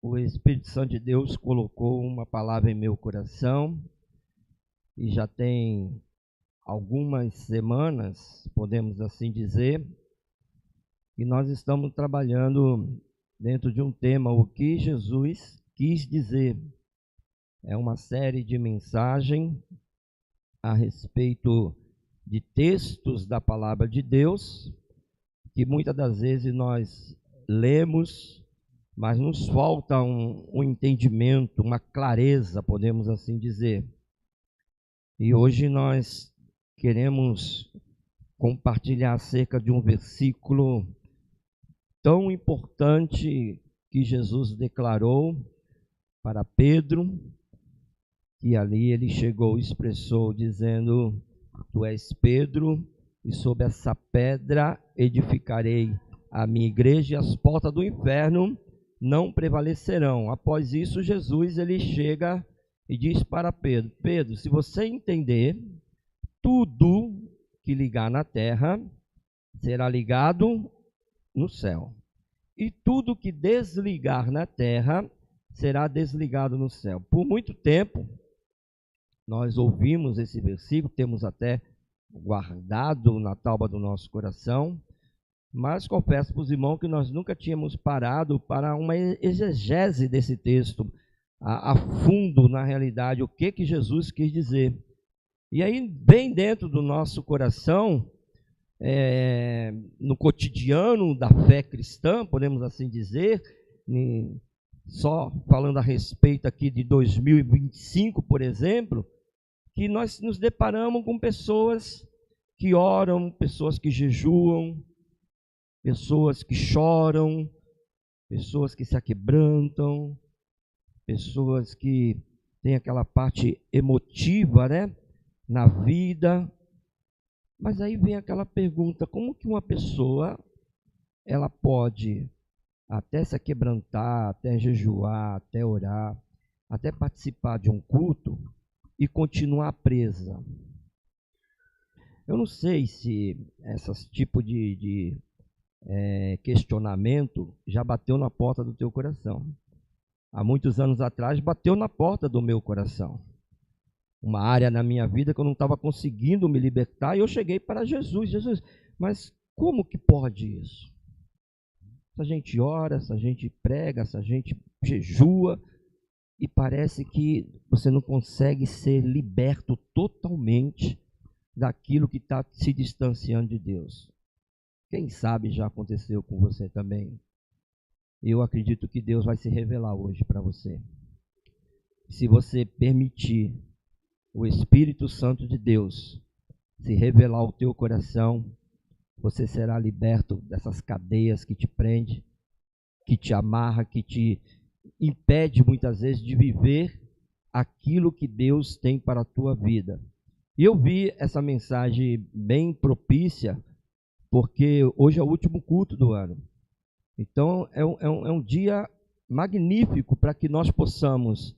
O Espírito Santo de Deus colocou uma palavra em meu coração e já tem algumas semanas, podemos assim dizer, que nós estamos trabalhando dentro de um tema, o que Jesus quis dizer. É uma série de mensagens a respeito de textos da palavra de Deus, que muitas das vezes nós lemos, mas nos falta um entendimento, uma clareza, podemos assim dizer. E hoje nós queremos compartilhar acerca de um versículo tão importante que Jesus declarou para Pedro, que ali ele chegou e expressou dizendo: Tu és Pedro, e sobre essa pedra edificarei a minha igreja, e as portas do inferno não prevalecerão. Após isso, Jesus ele chega e diz para Pedro: Pedro, se você entender, tudo que ligar na terra será ligado no céu, e tudo que desligar na terra será desligado no céu. Por muito tempo nós ouvimos esse versículo, temos até guardado na tábua do nosso coração, mas confesso para os irmãos que nós nunca tínhamos parado para uma exegese desse texto, a fundo, na realidade, o que Jesus quis dizer. E aí, bem dentro do nosso coração, no cotidiano da fé cristã, podemos assim dizer, só falando a respeito aqui de 2025, por exemplo, que nós nos deparamos com pessoas que oram, pessoas que jejuam, pessoas que choram, pessoas que se aquebrantam, pessoas que têm aquela parte emotiva, né, na vida. Mas aí vem aquela pergunta: como que uma pessoa ela pode até se aquebrantar, até jejuar, até orar, até participar de um culto e continuar presa? Eu não sei se esse tipo de questionamento já bateu na porta do teu coração. Há muitos anos atrás bateu na porta do meu coração. Uma área na minha vida que eu não estava conseguindo me libertar, e eu cheguei para Jesus. Jesus, mas como que pode isso? Se a gente ora, se a gente prega, se a gente jejua, e parece que você não consegue ser liberto totalmente daquilo que está se distanciando de Deus. Quem sabe já aconteceu com você também. Eu acredito que Deus vai se revelar hoje para você. Se você permitir o Espírito Santo de Deus se revelar ao teu coração, você será liberto dessas cadeias que te prende, que te amarra, que te impede muitas vezes de viver aquilo que Deus tem para a tua vida. E eu vi essa mensagem bem propícia, porque hoje é o último culto do ano. Então é um dia magnífico para que nós possamos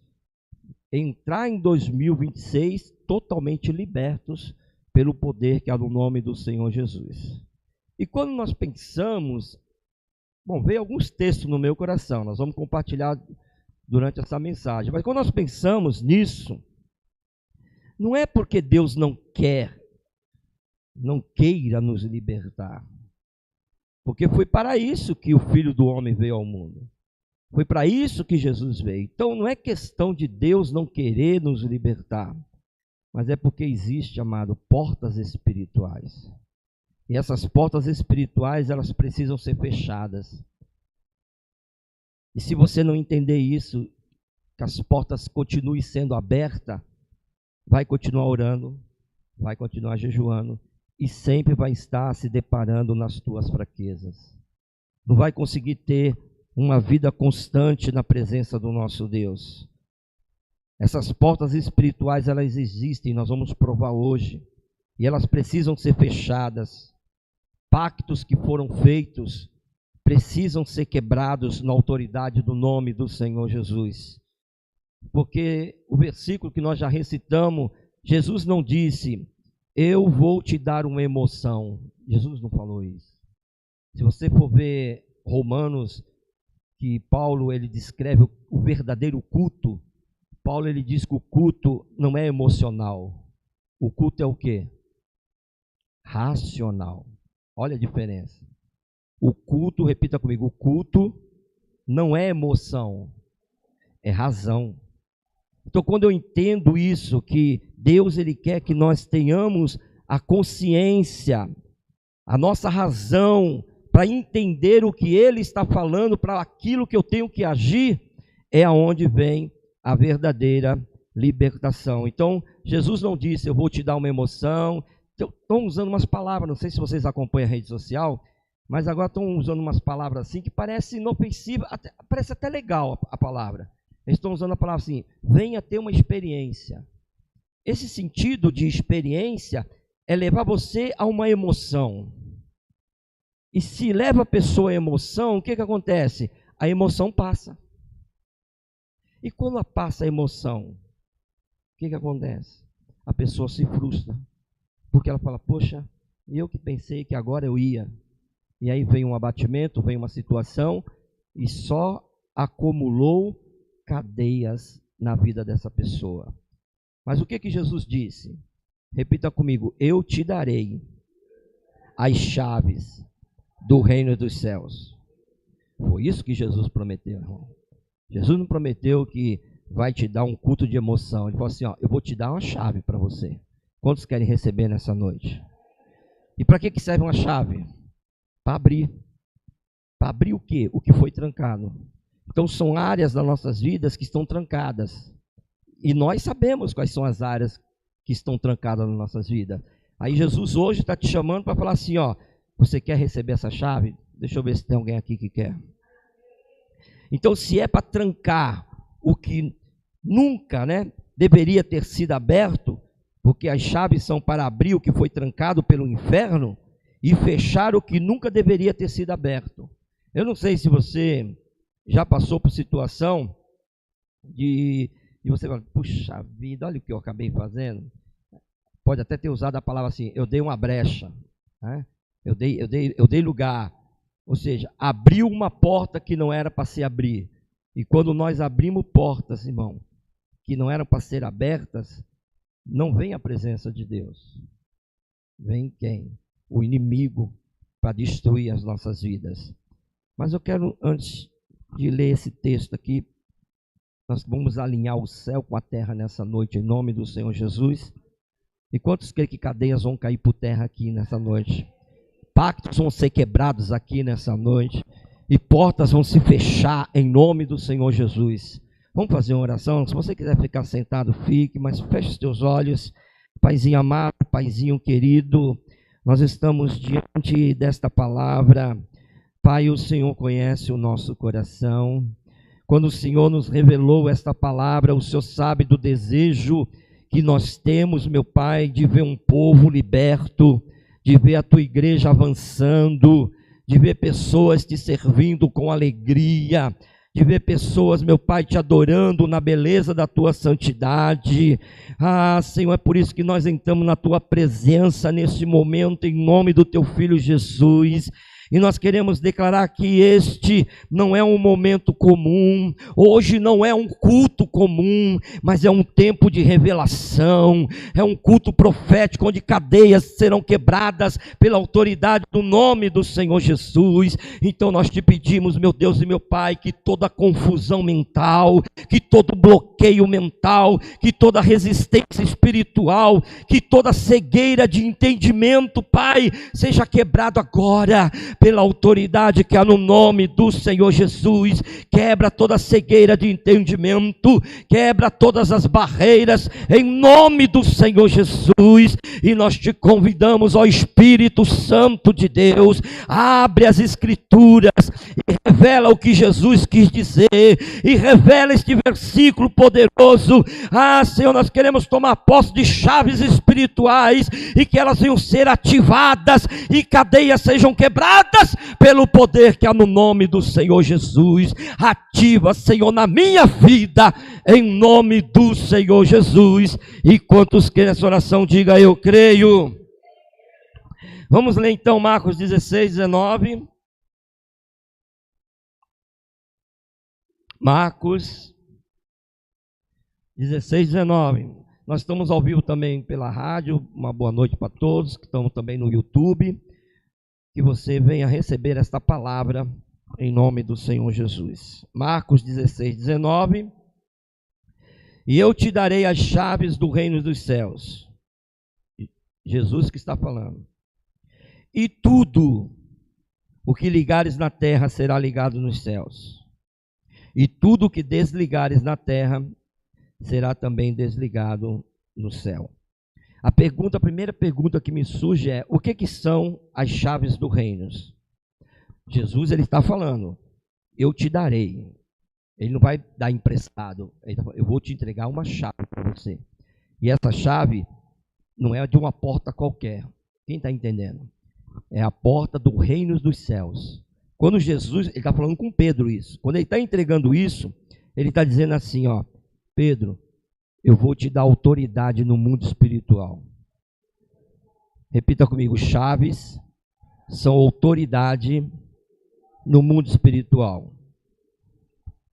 entrar em 2026 totalmente libertos pelo poder que há no nome do Senhor Jesus. E quando nós pensamos, veio alguns textos no meu coração, nós vamos compartilhar durante essa mensagem, mas quando nós pensamos nisso, não é porque Deus não queira nos libertar, porque foi para isso que o Filho do Homem veio ao mundo. Foi para isso que Jesus veio. Então não é questão de Deus não querer nos libertar, mas é porque existe, amado, portas espirituais. E essas portas espirituais, elas precisam ser fechadas. E se você não entender isso, que as portas continuem sendo abertas, vai continuar orando, vai continuar jejuando, e sempre vai estar se deparando nas tuas fraquezas. Não vai conseguir ter uma vida constante na presença do nosso Deus. Essas portas espirituais, elas existem, nós vamos provar hoje. E elas precisam ser fechadas. Pactos que foram feitos precisam ser quebrados na autoridade do nome do Senhor Jesus. Porque o versículo que nós já recitamos, Jesus não disse: eu vou te dar uma emoção. Jesus não falou isso. Se você for ver Romanos que Paulo ele descreve o verdadeiro culto. Paulo ele diz que o culto não é emocional. O culto é o quê? Racional. Olha a diferença. O culto, repita comigo, o culto não é emoção, é razão. Então, quando eu entendo isso, que Deus ele quer que nós tenhamos a consciência, a nossa razão, para entender o que Ele está falando, para aquilo que eu tenho que agir, é aonde vem a verdadeira libertação. Então, Jesus não disse, eu vou te dar uma emoção. Estão usando umas palavras, não sei se vocês acompanham a rede social, mas agora estão usando umas palavras assim que parece inofensiva, parece até legal a palavra. Eles estão usando a palavra assim, venha ter uma experiência. Esse sentido de experiência é levar você a uma emoção. E se leva a pessoa à emoção, o que acontece? A emoção passa. E quando passa a emoção, o que acontece? A pessoa se frustra. Porque ela fala, poxa, eu que pensei que agora eu ia. E aí vem um abatimento, vem uma situação e só acumulou cadeias na vida dessa pessoa. Mas o que Jesus disse? Repita comigo, eu te darei as chaves do reino dos céus. Foi isso que Jesus prometeu, irmão. Jesus não prometeu que vai te dar um culto de emoção. Ele falou assim, ó, eu vou te dar uma chave para você. Quantos querem receber nessa noite? E para que serve uma chave? Para abrir. Para abrir o quê? O que foi trancado. Então são áreas das nossas vidas que estão trancadas. E nós sabemos quais são as áreas que estão trancadas nas nossas vidas. Aí Jesus hoje está te chamando para falar assim, ó, você quer receber essa chave? Deixa eu ver se tem alguém aqui que quer. Então se é para trancar o que nunca, deveria ter sido aberto, porque as chaves são para abrir o que foi trancado pelo inferno e fechar o que nunca deveria ter sido aberto. Eu não sei se você já passou por situação de você falar, puxa vida, olha o que eu acabei fazendo. Pode até ter usado a palavra assim, eu dei uma brecha, eu dei lugar. Ou seja, abriu uma porta que não era para se abrir. E quando nós abrimos portas, irmão, que não eram para ser abertas, não vem a presença de Deus. Vem quem? O inimigo, para destruir as nossas vidas. Mas eu quero, antes de ler esse texto aqui, nós vamos alinhar o céu com a terra nessa noite, em nome do Senhor Jesus. E quantos creem que cadeias vão cair por terra aqui nessa noite? Pactos vão ser quebrados aqui nessa noite. E portas vão se fechar em nome do Senhor Jesus. Vamos fazer uma oração? Se você quiser ficar sentado, fique, mas feche os teus olhos. Paizinho amado, Paizinho querido, nós estamos diante desta palavra. Pai, o Senhor conhece o nosso coração. Quando o Senhor nos revelou esta palavra, o Senhor sabe do desejo que nós temos, meu Pai, de ver um povo liberto, de ver a tua igreja avançando, de ver pessoas te servindo com alegria, de ver pessoas, meu Pai, te adorando na beleza da tua santidade. Ah, Senhor, é por isso que nós entramos na tua presença neste momento, em nome do teu Filho Jesus. E nós queremos declarar que este não é um momento comum, hoje não é um culto comum, mas é um tempo de revelação, é um culto profético, onde cadeias serão quebradas pela autoridade do nome do Senhor Jesus. Então nós te pedimos, meu Deus e meu Pai, que toda confusão mental, que todo bloqueio mental, que toda resistência espiritual, que toda cegueira de entendimento, Pai, seja quebrado agora, pela autoridade que há no nome do Senhor Jesus. Quebra toda cegueira de entendimento, quebra todas as barreiras em nome do Senhor Jesus. E nós te convidamos, ó Espírito Santo de Deus, abre as Escrituras e revela o que Jesus quis dizer, e revela este versículo poderoso. Ah, Senhor, nós queremos tomar posse de chaves espirituais, e que elas venham ser ativadas, e cadeias sejam quebradas pelo poder que há no nome do Senhor Jesus. Ativa, Senhor, na minha vida, em nome do Senhor Jesus. E quantos querem essa oração, diga eu creio. Vamos ler então Marcos 16, 19. Marcos 16, 19. Nós estamos ao vivo também pela rádio. Uma boa noite para todos que estão também no YouTube. Que você venha receber esta palavra em nome do Senhor Jesus. Marcos 16, 19. E eu te darei as chaves do reino dos céus. Jesus que está falando. E tudo o que ligares na terra será ligado nos céus. E tudo o que desligares na terra será também desligado no céu. A primeira pergunta que me surge é: o que são as chaves do reino? Jesus, ele está falando, eu te darei. Ele não vai dar emprestado. Ele tá falando, eu vou te entregar uma chave para você. E essa chave não é de uma porta qualquer. Quem está entendendo? É a porta do reino dos céus. Quando Jesus, ele está falando com Pedro isso. Quando ele está entregando isso, ele está dizendo assim, ó: Pedro, eu vou te dar autoridade no mundo espiritual. Repita comigo: chaves são autoridade no mundo espiritual.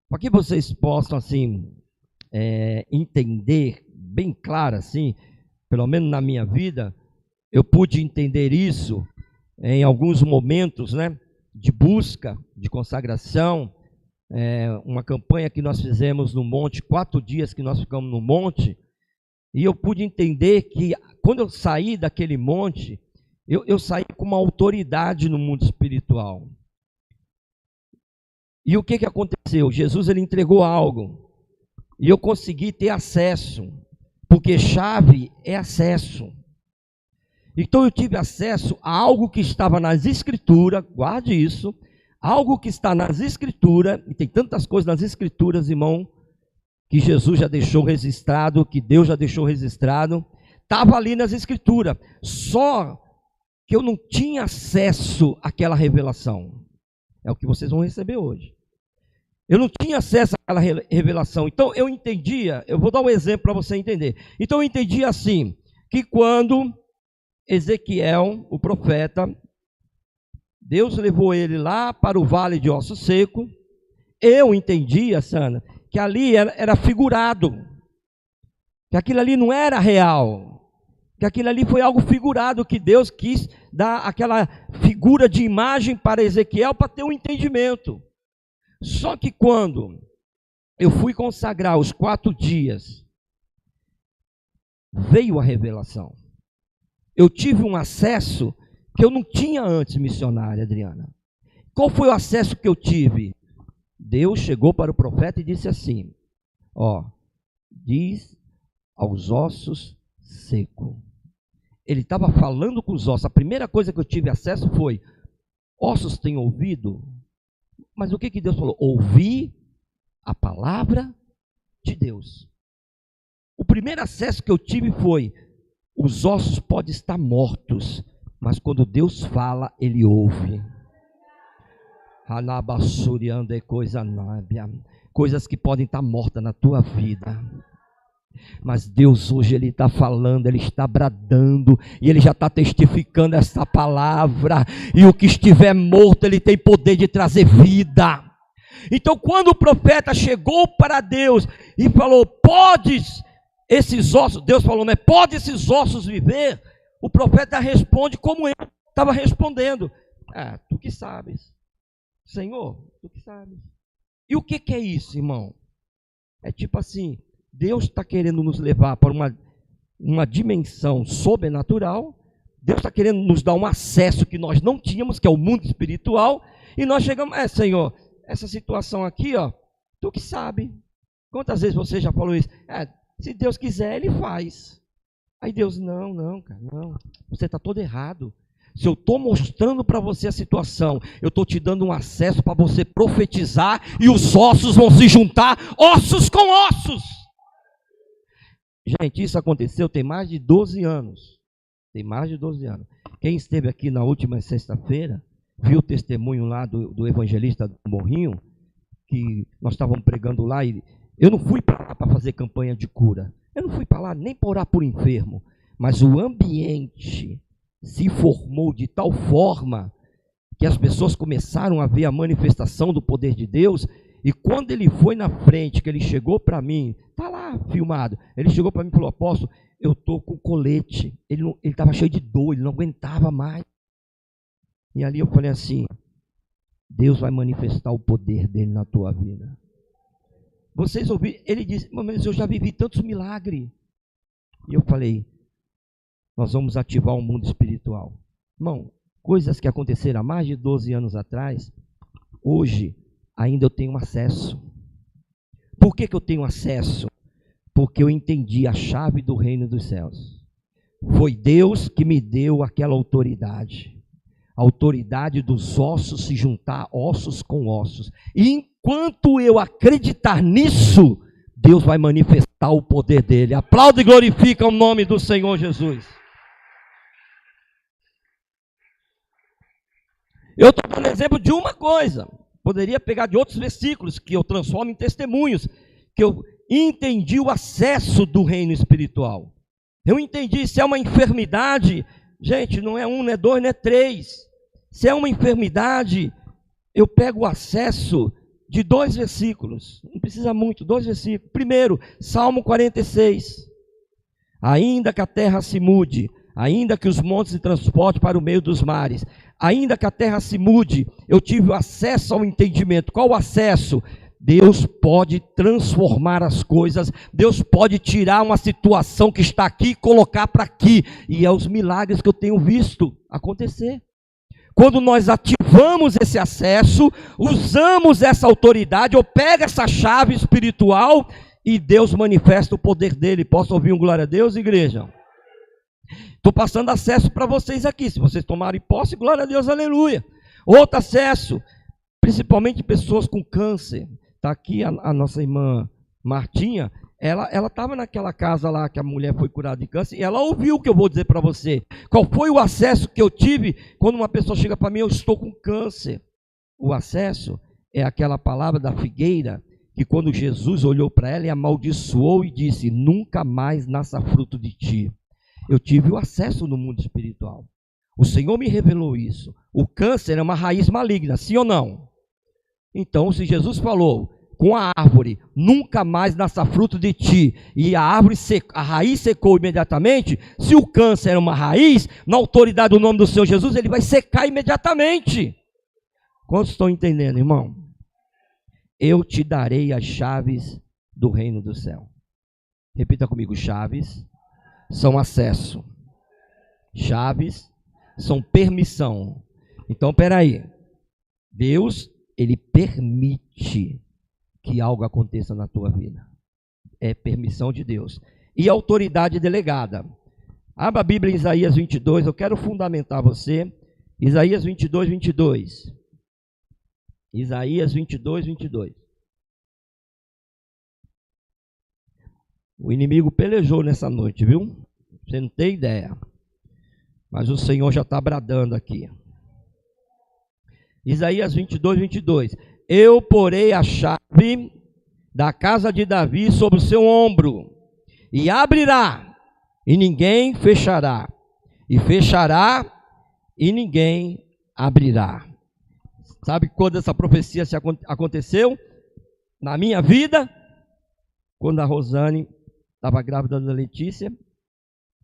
Para que vocês possam assim entender bem claro assim, pelo menos na minha vida, eu pude entender isso em alguns momentos, né, de busca, de consagração. Uma campanha que nós fizemos no monte, 4 dias que nós ficamos no monte, e eu pude entender que quando eu saí daquele monte, eu saí com uma autoridade no mundo espiritual. E o que aconteceu? Jesus, ele entregou algo, e eu consegui ter acesso, porque chave é acesso. Então eu tive acesso a algo que estava nas Escrituras, guarde isso, algo que está nas Escrituras, e tem tantas coisas nas Escrituras, irmão, que Jesus já deixou registrado, que Deus já deixou registrado, estava ali nas Escrituras, só que eu não tinha acesso àquela revelação. É o que vocês vão receber hoje. Eu não tinha acesso àquela revelação, então eu entendia, eu vou dar um exemplo para você entender. Então eu entendi assim, que quando Ezequiel, o profeta, Deus levou ele lá para o vale de Ossos Secos, eu entendia, Sana, que ali era figurado, que aquilo ali não era real, que aquilo ali foi algo figurado, que Deus quis dar aquela figura de imagem para Ezequiel para ter um entendimento. Só que quando eu fui consagrar os 4 dias, veio a revelação. Eu tive um acesso que eu não tinha antes, missionária Adriana. Qual foi o acesso que eu tive? Deus chegou para o profeta e disse assim, ó, diz aos ossos secos. Ele estava falando com os ossos. A primeira coisa que eu tive acesso foi: ossos têm ouvido? Mas o que Deus falou? Ouvi a palavra de Deus. O primeiro acesso que eu tive foi: os ossos podem estar mortos, mas quando Deus fala, Ele ouve. Coisas que podem estar mortas na tua vida, mas Deus hoje, Ele está falando, Ele está bradando, e Ele já está testificando essa palavra, e o que estiver morto, Ele tem poder de trazer vida. Então quando o profeta chegou para Deus e falou: podes esses ossos, Deus falou, né? Pode esses ossos viver? O profeta responde como eu estava respondendo: tu que sabes, Senhor, tu que sabes. E o que é isso, irmão? É tipo assim, Deus está querendo nos levar para uma dimensão sobrenatural. Deus está querendo nos dar um acesso que nós não tínhamos, que é o mundo espiritual, e nós chegamos: Senhor, essa situação aqui, ó, tu que sabe. Quantas vezes você já falou isso? Se Deus quiser, Ele faz. Aí Deus: não, cara, não, você está todo errado. Se eu estou mostrando para você a situação, eu estou te dando um acesso para você profetizar, e os ossos vão se juntar, ossos com ossos. Gente, isso aconteceu tem mais de 12 anos. Tem mais de 12 anos. Quem esteve aqui na última sexta-feira, viu o testemunho lá do evangelista do Morrinho, que nós estávamos pregando lá, e eu não fui para lá para fazer campanha de cura. Eu não fui para lá nem para orar por enfermo, mas o ambiente se formou de tal forma que as pessoas começaram a ver a manifestação do poder de Deus, E quando ele foi na frente, que ele chegou para mim, está lá filmado, ele chegou para mim e falou: apóstolo, eu estou com colete. Ele estava cheio de dor, ele não aguentava mais. E ali eu falei assim: Deus vai manifestar o poder dele na tua vida. Vocês ouviram? Ele disse: mas eu já vivi tantos milagres. E eu falei: nós vamos ativar o mundo espiritual. Irmão, coisas que aconteceram há mais de 12 anos atrás, hoje ainda eu tenho acesso. Por que eu tenho acesso? Porque eu entendi a chave do reino dos céus. Foi Deus que me deu aquela autoridade. A autoridade dos ossos se juntar ossos com ossos. E enquanto eu acreditar nisso, Deus vai manifestar o poder dele. Aplaude e glorifica o nome do Senhor Jesus. Eu estou dando exemplo de uma coisa. Poderia pegar de outros versículos que eu transformo em testemunhos, que eu entendi o acesso do reino espiritual. Eu entendi, se é uma enfermidade, gente, não é um, não é dois, não é três. Se é uma enfermidade, eu pego o acesso de 2 versículos. Não precisa muito, 2 versículos. Primeiro, Salmo 46. Ainda que a terra se mude, ainda que os montes se transportem para o meio dos mares, ainda que a terra se mude, eu tive acesso ao entendimento. Qual o acesso? Deus pode transformar as coisas, Deus pode tirar uma situação que está aqui e colocar para aqui, e é os milagres que eu tenho visto acontecer. Quando nós ativamos esse acesso, usamos essa autoridade, eu pego essa chave espiritual e Deus manifesta o poder dele. Posso ouvir um glória a Deus, igreja? Estou passando acesso para vocês aqui. Se vocês tomarem posse, glória a Deus, aleluia. Outro acesso, principalmente pessoas com câncer. Está aqui a nossa irmã Martinha. Ela estava naquela casa lá que a mulher foi curada de câncer. E ela ouviu o que eu vou dizer para você. Qual foi o acesso que eu tive quando uma pessoa chega para mim: eu estou com câncer. O acesso é aquela palavra da figueira que quando Jesus olhou para ela e amaldiçoou e disse: nunca mais nasça fruto de ti. Eu tive o acesso no mundo espiritual. O Senhor me revelou isso. O câncer é uma raiz maligna, sim ou não? Então, se Jesus falou com a árvore: nunca mais nasça fruto de ti, e a raiz secou imediatamente, se o câncer é uma raiz, na autoridade do nome do Senhor Jesus, ele vai secar imediatamente. Quantos estão entendendo, irmão? Eu te darei as chaves do reino do céu. Repita comigo: chaves são acesso, chaves são permissão. Então, peraí, Deus, ele permite que algo aconteça na tua vida. É permissão de Deus. E autoridade delegada. Abra a Bíblia em Isaías 22, eu quero fundamentar você. Isaías 22, 22. Isaías 22, 22. O inimigo pelejou nessa noite, viu? Você não tem ideia. Mas o Senhor já está bradando aqui. Isaías 22, 22. Eu porei a chave da casa de Davi sobre o seu ombro, e abrirá, e ninguém fechará, e fechará, e ninguém abrirá. Sabe quando essa profecia aconteceu? Na minha vida, quando a Rosane estava grávida da Letícia,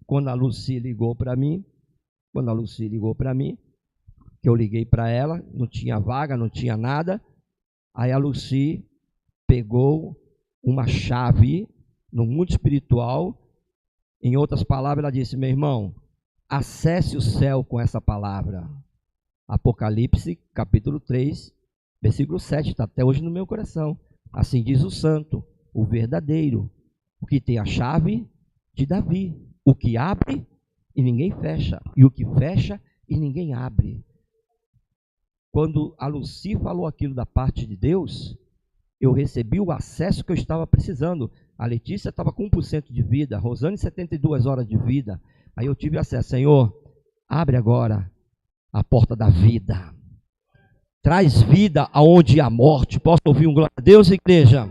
quando a Lucy ligou para mim, que eu liguei para ela, não tinha vaga, não tinha nada. Aí a Lucy pegou uma chave no mundo espiritual. Em outras palavras, ela disse: meu irmão, acesse o céu com essa palavra. Apocalipse, capítulo 3, versículo 7, está até hoje no meu coração. Assim diz o santo, o verdadeiro, o que tem a chave de Davi, o que abre e ninguém fecha, e o que fecha e ninguém abre. Quando a Lucy falou aquilo da parte de Deus, eu recebi o acesso que eu estava precisando. A Letícia estava com 1% de vida, a Rosane 72 horas de vida. Aí eu tive acesso. Senhor, abre agora a porta da vida. Traz vida aonde há morte. Posso ouvir um glória a Deus, igreja?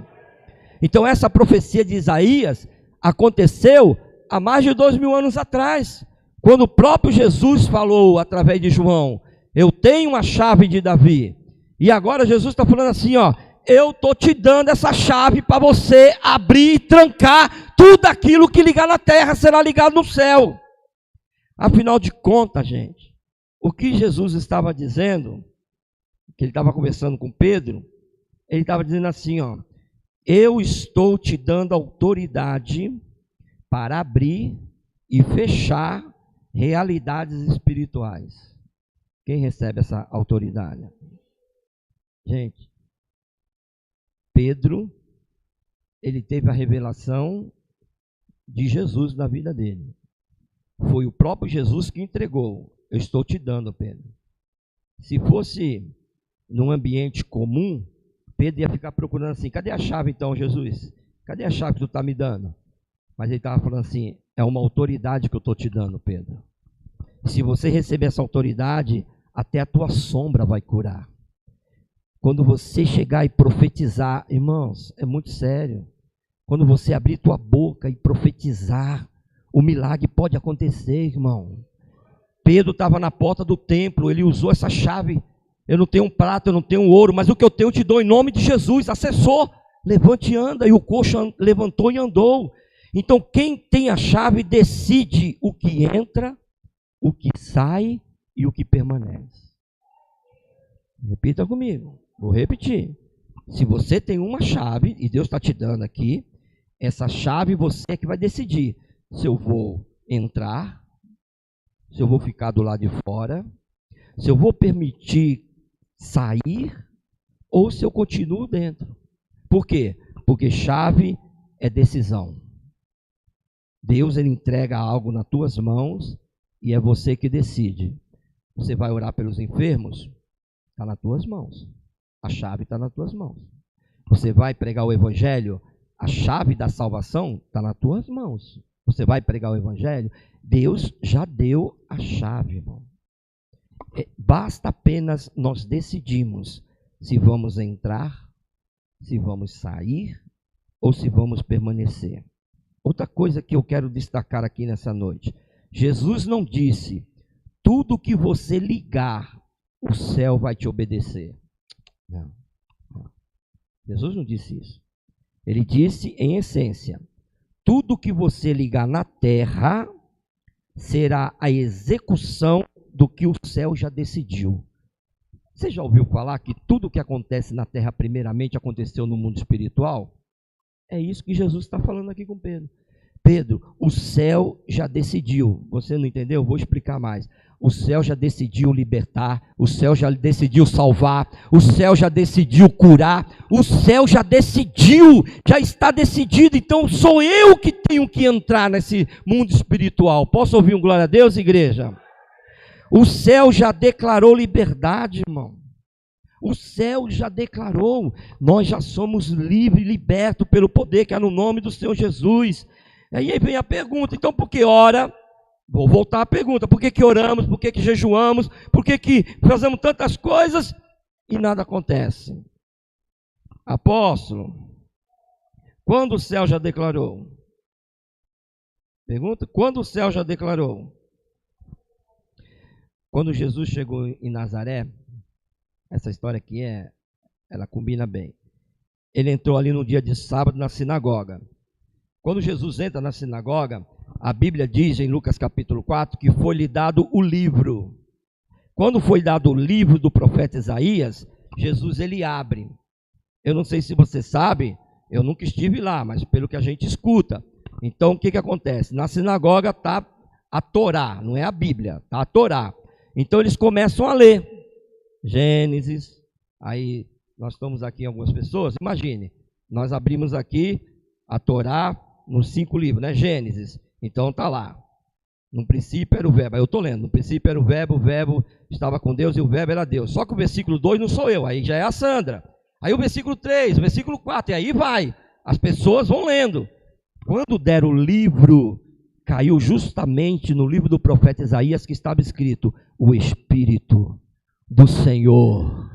Então essa profecia de Isaías aconteceu há mais de 2000 anos atrás, quando o próprio Jesus falou através de João: eu tenho a chave de Davi. E agora Jesus está falando assim, ó: eu estou te dando essa chave para você abrir e trancar tudo aquilo que ligar na terra será ligado no céu. Afinal de contas, gente, o que Jesus estava dizendo, que ele estava conversando com Pedro, ele estava dizendo assim, ó, eu estou te dando autoridade para abrir e fechar realidades espirituais. Quem recebe essa autoridade? Gente, Pedro, ele teve a revelação de Jesus na vida dele. Foi o próprio Jesus que entregou. Eu estou te dando, Pedro. Se fosse num ambiente comum, Pedro ia ficar procurando assim, cadê a chave então, Jesus? Cadê a chave que tu está me dando? Mas ele estava falando assim, é uma autoridade que eu estou te dando, Pedro. Se você receber essa autoridade, até a tua sombra vai curar. Quando você chegar e profetizar, irmãos, é muito sério. Quando você abrir tua boca e profetizar, o milagre pode acontecer, irmão. Pedro estava na porta do templo, ele usou essa chave. Eu não tenho um prata, eu não tenho um ouro, mas o que eu tenho eu te dou em nome de Jesus. Acessou, levante e anda. E o coxo levantou e andou. Então quem tem a chave decide o que entra, o que sai e o que permanece. Repita comigo, vou repetir. Se você tem uma chave, e Deus está te dando aqui, essa chave você é que vai decidir se eu vou entrar, se eu vou ficar do lado de fora, se eu vou permitir sair ou se eu continuo dentro. Por quê? Porque chave é decisão. Deus, ele entrega algo nas tuas mãos e é você que decide. Você vai orar pelos enfermos? Está nas tuas mãos. A chave está nas tuas mãos. Você vai pregar o evangelho? A chave da salvação está nas tuas mãos. Você vai pregar o evangelho? Deus já deu a chave, irmão. Basta apenas nós decidirmos se vamos entrar, se vamos sair ou se vamos permanecer. Outra coisa que eu quero destacar aqui nessa noite. Jesus não disse, tudo que você ligar, o céu vai te obedecer. Não. Jesus não disse isso. Ele disse, em essência, tudo que você ligar na terra será a execução do que o céu já decidiu. Você já ouviu falar que tudo que acontece na terra primeiramente aconteceu no mundo espiritual? É isso que Jesus está falando aqui com Pedro. Pedro, o céu já decidiu. Você não entendeu? Vou explicar mais. O céu já decidiu libertar, o céu já decidiu salvar, o céu já decidiu curar, o céu já decidiu, já está decidido. Então sou eu que tenho que entrar nesse mundo espiritual. Posso ouvir um glória a Deus, igreja? O céu já declarou liberdade, irmão. O céu já declarou. Nós já somos livres e libertos pelo poder que há no nome do Senhor Jesus. Aí vem a pergunta, então por que ora? Vou voltar à pergunta, por que oramos, por que jejuamos, por que fazemos tantas coisas e nada acontece? Apóstolo, quando o céu já declarou? Pergunta, quando o céu já declarou? Quando Jesus chegou em Nazaré, essa história aqui ela combina bem. Ele entrou ali no dia de sábado na sinagoga. Quando Jesus entra na sinagoga, a Bíblia diz em Lucas capítulo 4 que foi-lhe dado o livro. Quando foi dado o livro do profeta Isaías, Jesus ele abre. Eu não sei se você sabe, eu nunca estive lá, mas pelo que a gente escuta. Então o que acontece? Na sinagoga está a Torá, não é a Bíblia, está a Torá. Então eles começam a ler Gênesis. Aí nós estamos aqui algumas pessoas, imagine, nós abrimos aqui a Torá nos 5 livros, né? Gênesis. Então está lá. No princípio era o verbo. Aí eu estou lendo. No princípio era o verbo estava com Deus e o verbo era Deus. Só que o versículo 2 não sou eu, aí já é a Sandra. Aí o versículo 3, o versículo 4, e aí vai. As pessoas vão lendo. Quando deram o livro, caiu justamente no livro do profeta Isaías que estava escrito: o Espírito do Senhor.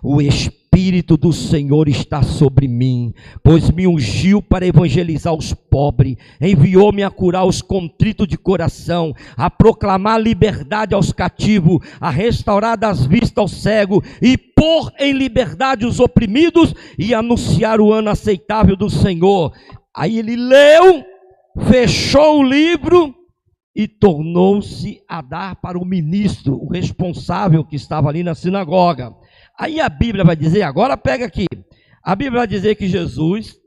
O Espírito Espírito do Senhor está sobre mim, pois me ungiu para evangelizar os pobres, enviou-me a curar os contritos de coração, a proclamar liberdade aos cativos, a restaurar das vistas aos cegos, e pôr em liberdade os oprimidos, e anunciar o ano aceitável do Senhor. Aí ele leu, fechou o livro e tornou-se a dar para o ministro, o responsável que estava ali na sinagoga. Aí a Bíblia vai dizer, agora pega aqui, a Bíblia vai dizer que Jesus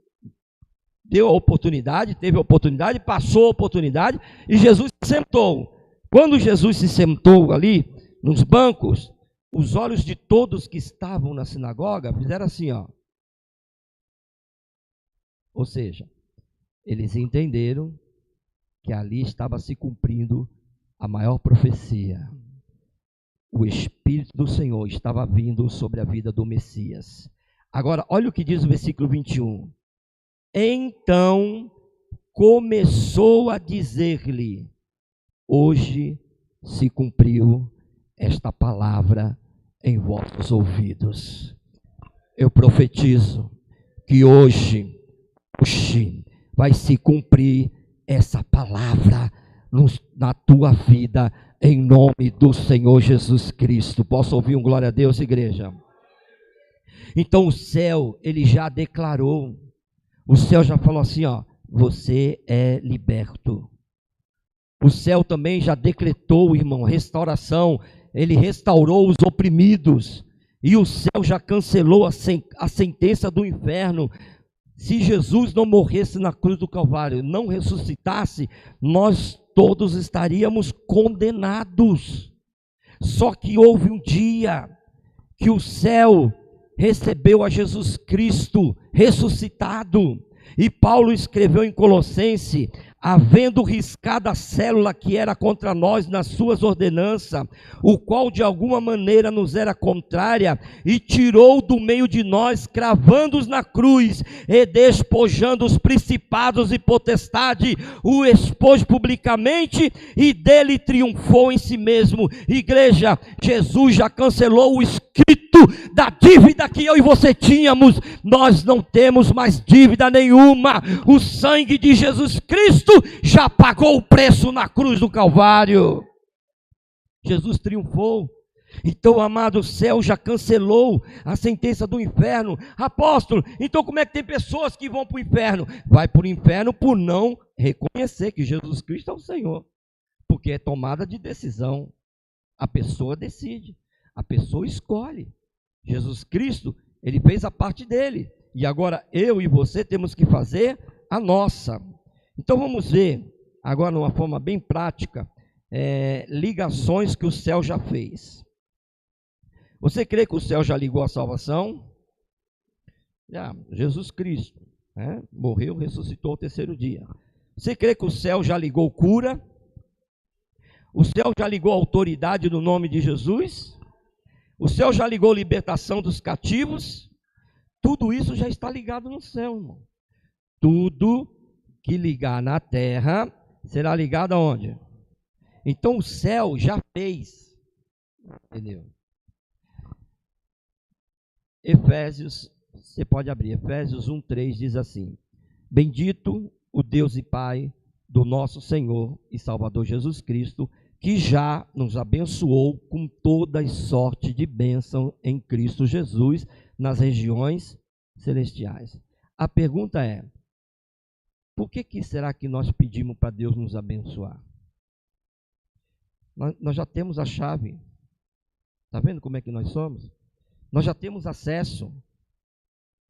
deu a oportunidade, teve a oportunidade, passou a oportunidade, e Jesus se sentou. Quando Jesus se sentou ali, nos bancos, os olhos de todos que estavam na sinagoga fizeram assim, ó. Ou seja, eles entenderam que ali estava se cumprindo a maior profecia. O Espírito do Senhor estava vindo sobre a vida do Messias. Agora, olha o que diz o versículo 21. Então começou a dizer-lhe: hoje se cumpriu esta palavra em vossos ouvidos. Eu profetizo que hoje vai se cumprir essa palavra na tua vida, em nome do Senhor Jesus Cristo. Posso ouvir um glória a Deus, igreja? Então o céu, ele já declarou, o céu já falou assim, ó, você é liberto. O céu também já decretou, irmão, restauração, ele restaurou os oprimidos, e o céu já cancelou a sentença do inferno. Se Jesus não morresse na cruz do Calvário, não ressuscitasse, nós todos estaríamos condenados. Só que houve um dia que o céu recebeu a Jesus Cristo ressuscitado, e Paulo escreveu em Colossenses: havendo riscado a célula que era contra nós nas suas ordenanças, o qual de alguma maneira nos era contrária, e tirou do meio de nós, cravando-os na cruz, e despojando os principados e potestade, o expôs publicamente, e dele triunfou em si mesmo. Igreja, Jesus já cancelou o escrito da dívida que eu e você tínhamos. Nós não temos mais dívida nenhuma. O sangue de Jesus Cristo já pagou o preço na cruz do Calvário. Jesus triunfou. Então, amado, o céu já cancelou a sentença do inferno. Apóstolo, então como é que tem pessoas que vão para o inferno? Vai para o inferno por não reconhecer que Jesus Cristo é o Senhor, porque é tomada de decisão. A pessoa decide, a pessoa escolhe. Jesus Cristo, ele fez a parte dele, e agora eu e você temos que fazer a nossa. Então vamos ver, agora de uma forma bem prática, ligações que o céu já fez. Você crê que o céu já ligou a salvação? Já, Jesus Cristo, morreu, ressuscitou ao terceiro dia. Você crê que o céu já ligou cura? O céu já ligou a autoridade no nome de Jesus? O céu já ligou libertação dos cativos? Tudo isso já está ligado no céu, irmão. Tudo que ligar na terra será ligado aonde? Então o céu já fez, entendeu? Efésios, você pode abrir, Efésios 1:3 diz assim: bendito o Deus e Pai do nosso Senhor e Salvador Jesus Cristo, que já nos abençoou com toda sorte de bênção em Cristo Jesus nas regiões celestiais. A pergunta é: por que será que nós pedimos para Deus nos abençoar? Nós já temos a chave. Está vendo como é que nós somos? Nós já temos acesso.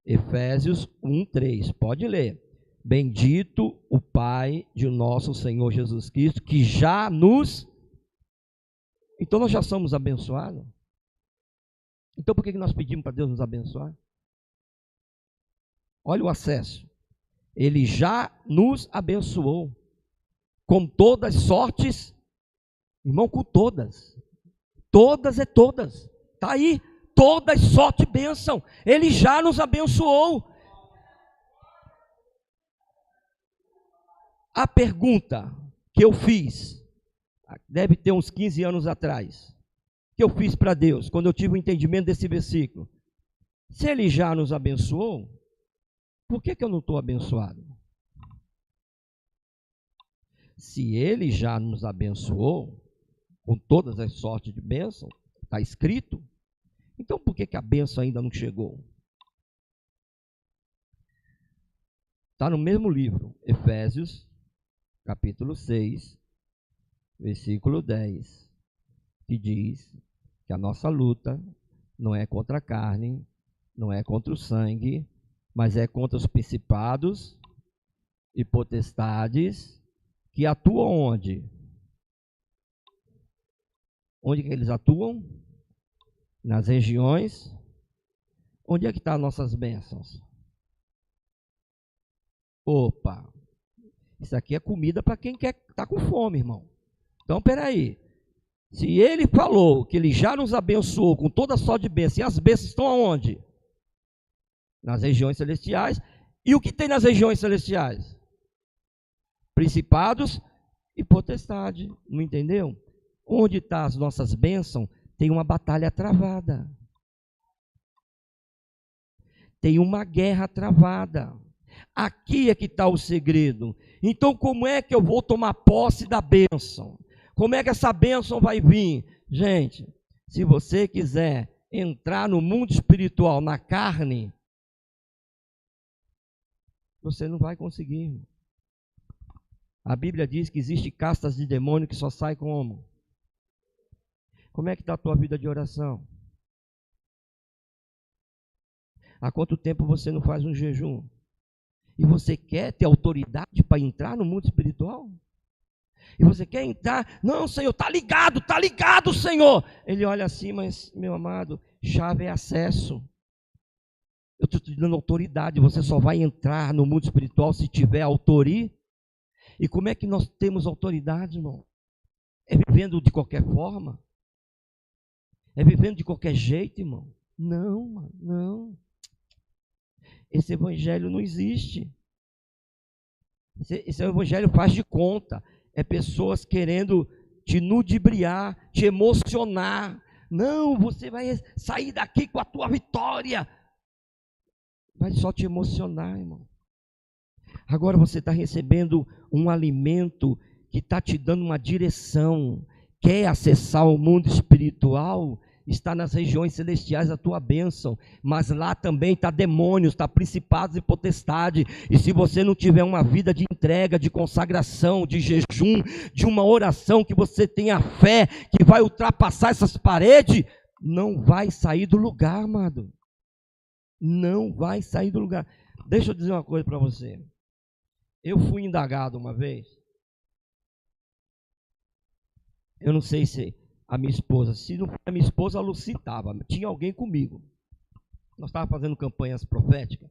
Efésios 1:3, pode ler. Bendito o Pai de nosso Senhor Jesus Cristo, que já nos... Então nós já somos abençoados. Então por que nós pedimos para Deus nos abençoar? Olha o acesso. Ele já nos abençoou com todas sortes, irmão, com todas. Todas é todas. Está aí, todas sorte e bênção. Ele já nos abençoou. A pergunta que eu fiz, deve ter uns 15 anos atrás, que eu fiz para Deus, quando eu tive o entendimento desse versículo: Se Ele já nos abençoou, por que eu não estou abençoado? Se Ele já nos abençoou, com todas as sortes de bênção, está escrito, então por que a bênção ainda não chegou? Está no mesmo livro, Efésios, capítulo 6, versículo 10, que diz que a nossa luta não é contra a carne, não é contra o sangue, mas é contra os principados e potestades que atuam onde? Onde que eles atuam? Nas regiões. Onde é que estão as nossas bênçãos? Opa, isso aqui é comida para quem quer tá com fome, irmão. Então, peraí. Se ele falou que ele já nos abençoou com toda sorte de bênçãos, e as bênçãos estão aonde? Nas regiões celestiais. E o que tem nas regiões celestiais? Principados e potestade. Não entendeu? Onde estão as nossas bênçãos? Tem uma batalha travada. Tem uma guerra travada. Aqui é que está o segredo. Então, como é que eu vou tomar posse da bênção? Como é que essa bênção vai vir? Gente, se você quiser entrar no mundo espiritual, na carne, você não vai conseguir. A Bíblia diz que existe castas de demônio que só sai como? Como é que está a tua vida de oração? Há quanto tempo você não faz um jejum? E você quer ter autoridade para entrar no mundo espiritual? E você quer entrar? Não, Senhor, tá ligado, Senhor. Ele olha assim, mas, meu amado, chave é acesso. Eu estou te dando autoridade, você só vai entrar no mundo espiritual se tiver autoria. E como é que nós temos autoridade, irmão? É vivendo de qualquer forma? É vivendo de qualquer jeito, irmão? Não, mano, não. Esse evangelho não existe. Esse evangelho faz de conta. É pessoas querendo te ludibriar, te emocionar. Não, você vai sair daqui com a tua vitória. Vai só te emocionar, irmão. Agora você está recebendo um alimento que está te dando uma direção. Quer acessar o mundo espiritual? Está nas regiões celestiais a tua bênção, mas lá também está demônios, está principados e potestade, e se você não tiver uma vida de entrega, de consagração, de jejum, de uma oração, que você tenha fé, que vai ultrapassar essas paredes, não vai sair do lugar, amado, não vai sair do lugar. Deixa eu dizer uma coisa para você, eu fui indagado uma vez, eu não sei se a minha esposa, se não foi a minha esposa, a Lucy estava, tinha alguém comigo. Nós estávamos fazendo campanhas proféticas,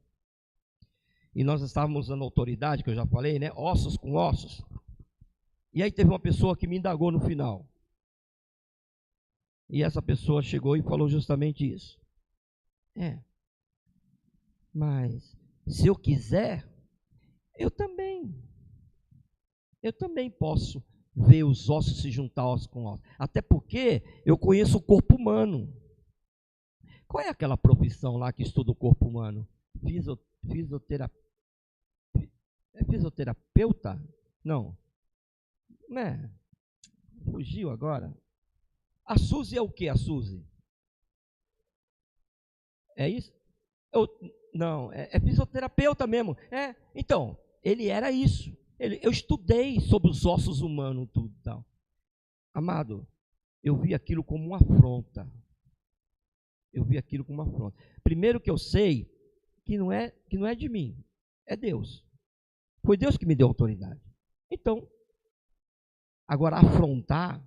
e nós estávamos usando autoridade, que eu já falei, né? Ossos com ossos. E aí teve uma pessoa que me indagou no final. E essa pessoa chegou e falou justamente isso. Mas se eu quiser, eu também posso ver os ossos se juntar ossos com ossos. Até porque eu conheço o corpo humano. Qual é aquela profissão lá que estuda o corpo humano? Fisioterapeuta? Não. Fugiu agora. A Suzy é o que, a Suzy? É isso? Não, é fisioterapeuta mesmo. Então, ele era isso. Eu estudei sobre os ossos humanos, tudo tal. Amado, eu vi aquilo como uma afronta. Primeiro que eu sei que não é de mim, é Deus. Foi Deus que me deu autoridade. Então, agora afrontar,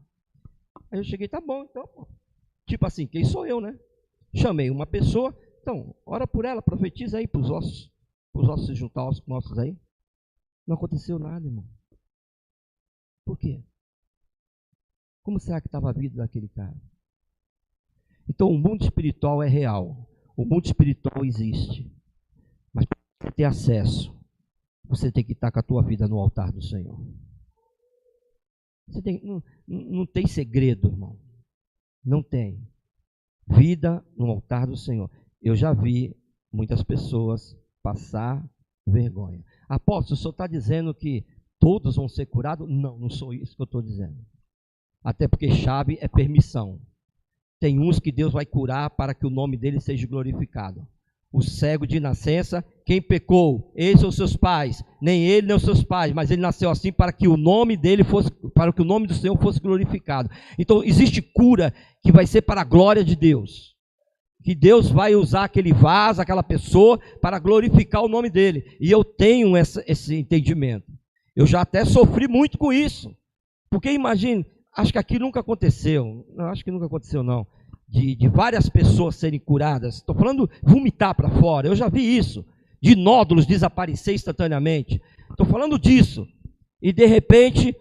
aí eu cheguei, tá bom, então, tipo assim, quem sou eu, né? Chamei uma pessoa, então, ora por ela, profetiza aí para os ossos se juntar aos nossos aí. Não aconteceu nada, irmão. Por quê? Como será que estava a vida daquele cara? Então, o mundo espiritual é real. O mundo espiritual existe. Mas para ter acesso, você tem que estar com a tua vida no altar do Senhor. Não tem segredo, irmão. Não tem. Vida no altar do Senhor. eu já vi muitas pessoas passar vergonha. Apóstolo, o senhor está dizendo que todos vão ser curados? Não, não sou isso que eu estou dizendo. Até porque chave é permissão. Tem uns que Deus vai curar para que o nome dele seja glorificado. O cego de nascença, quem pecou? Eles são seus pais. Nem ele, nem os seus pais, mas ele nasceu assim para que o nome dele fosse, para que o nome do Senhor fosse glorificado. Então existe cura que vai ser para a glória de Deus. Que Deus vai usar aquele vaso, aquela pessoa, para glorificar o nome dele. E eu tenho esse entendimento. Eu já até sofri muito com isso. Porque imagine, acho que aqui nunca aconteceu. Não, acho que nunca aconteceu não. De várias pessoas serem curadas. Estou falando vomitar para fora. Eu já vi isso. De nódulos desaparecer instantaneamente. Estou falando disso. E de repente,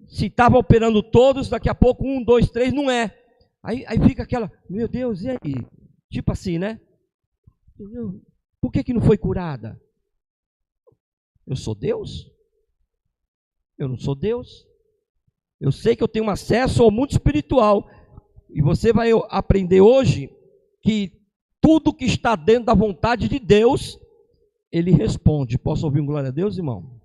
se estava operando todos, daqui a pouco 1, 2, 3, não é. Aí fica aquela, meu Deus, e aí? Tipo assim, né? Por que não foi curada? Eu sou Deus? Eu não sou Deus? Eu sei que eu tenho acesso ao mundo espiritual. E você vai aprender hoje que tudo que está dentro da vontade de Deus, Ele responde. Posso ouvir um glória a Deus, irmão?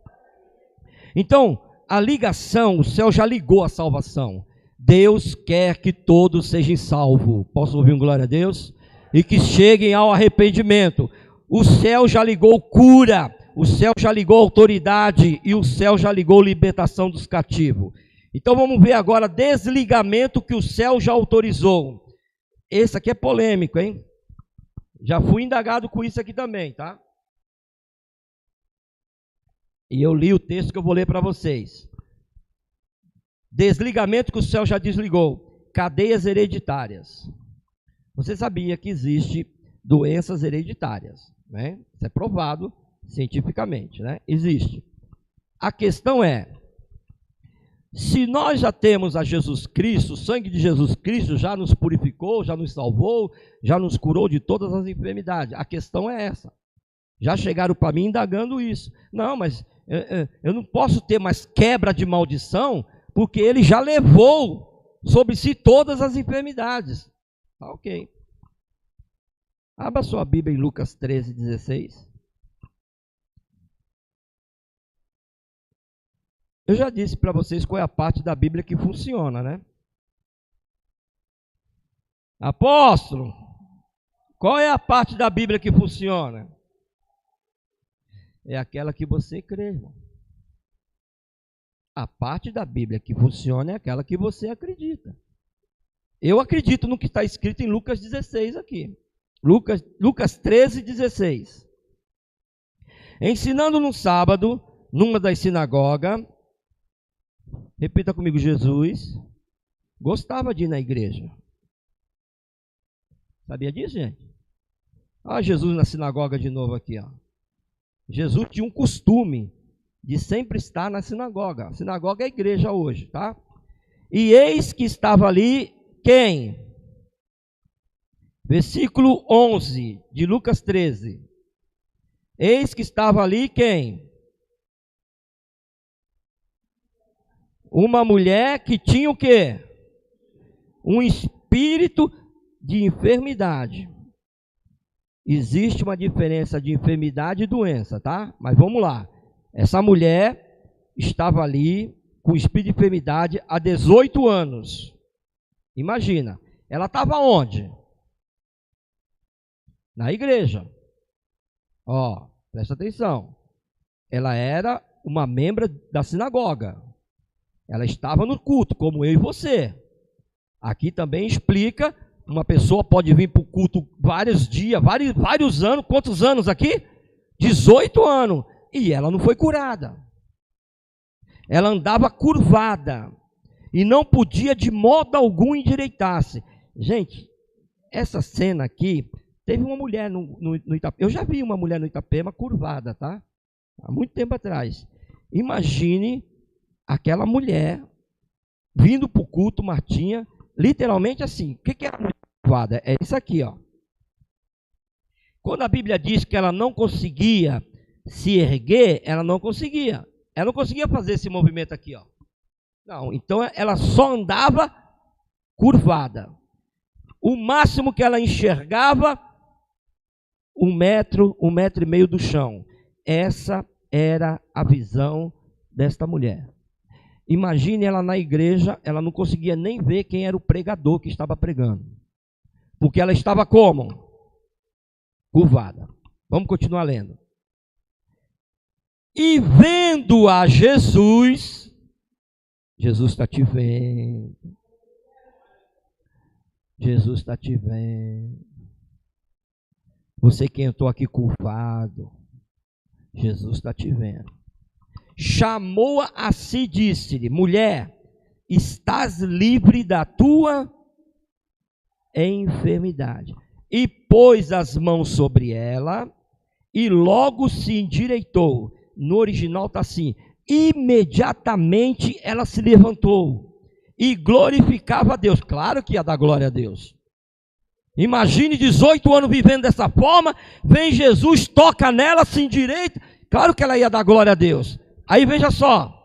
Então, a ligação, o céu já ligou a salvação. Deus quer que todos sejam salvos. Posso ouvir um glória a Deus? E que cheguem ao arrependimento. O céu já ligou cura, o céu já ligou autoridade e o céu já ligou libertação dos cativos. Então vamos ver agora desligamento que o céu já autorizou. Esse aqui é polêmico, hein? Já fui indagado com isso aqui também, tá? E eu li o texto que eu vou ler para vocês. Desligamento que o céu já desligou. Cadeias hereditárias. Você sabia que existe doenças hereditárias, né? Isso é provado cientificamente, né? Existe. A questão é, se nós já temos a Jesus Cristo, o sangue de Jesus Cristo já nos purificou, já nos salvou, já nos curou de todas as enfermidades. A questão é essa. Já chegaram para mim indagando isso. Não, mas eu não posso ter mais quebra de maldição, porque ele já levou sobre si todas as enfermidades. Tá ok. Abra sua Bíblia em Lucas 13, 16. Eu já disse para vocês qual é a parte da Bíblia que funciona, né? Apóstolo, qual é a parte da Bíblia que funciona? É aquela que você crê, irmão. A parte da Bíblia que funciona é aquela que você acredita. Eu acredito no que está escrito em Lucas 16 aqui. Lucas 13, 16. Ensinando no sábado, numa das sinagogas, repita comigo, Jesus gostava de ir na igreja. Sabia disso, gente? Olha Jesus na sinagoga de novo aqui, ó. Jesus tinha um costume de sempre estar na sinagoga. A sinagoga é a igreja hoje, tá? E eis que estava ali quem? Versículo 11 de Lucas 13. Eis que estava ali quem? Uma mulher que tinha o quê? Um espírito de enfermidade. Existe uma diferença de enfermidade e doença, tá? Mas vamos lá. Essa mulher estava ali com espírito de enfermidade há 18 anos. Imagina, ela estava onde? Na igreja. Ó, presta atenção. Ela era uma membra da sinagoga. Ela estava no culto, como eu e você. Aqui também explica, uma pessoa pode vir para o culto vários dias, vários anos. Quantos anos aqui? 18 anos. E ela não foi curada. Ela andava curvada. E não podia de modo algum endireitar-se. Gente, essa cena aqui, teve uma mulher no Itapema. Eu já vi uma mulher no Itapema curvada, tá? Há muito tempo atrás. Imagine aquela mulher vindo para o culto, Martinha, literalmente assim. O que é a mulher curvada? É isso aqui, ó. Quando a Bíblia diz que ela não conseguia se erguer, ela não conseguia. Ela não conseguia fazer esse movimento aqui, ó. Não, então ela só andava curvada. O máximo que ela enxergava um metro e meio do chão. Essa era a visão desta mulher. Imagine ela na igreja, ela não conseguia nem ver quem era o pregador que estava pregando. Porque ela estava como? Curvada. Vamos continuar lendo. E vendo a Jesus, Jesus está te vendo. Jesus está te vendo. Você que entrou aqui curvado, Jesus está te vendo. Chamou-a a si e disse-lhe: mulher, estás livre da tua enfermidade. E pôs as mãos sobre ela e logo se endireitou. No original está assim: imediatamente ela se levantou e glorificava a Deus. Claro que ia dar glória a Deus. Imagine 18 anos vivendo dessa forma, vem Jesus, toca nela, se endireita. Claro que ela ia dar glória a Deus. Aí veja só,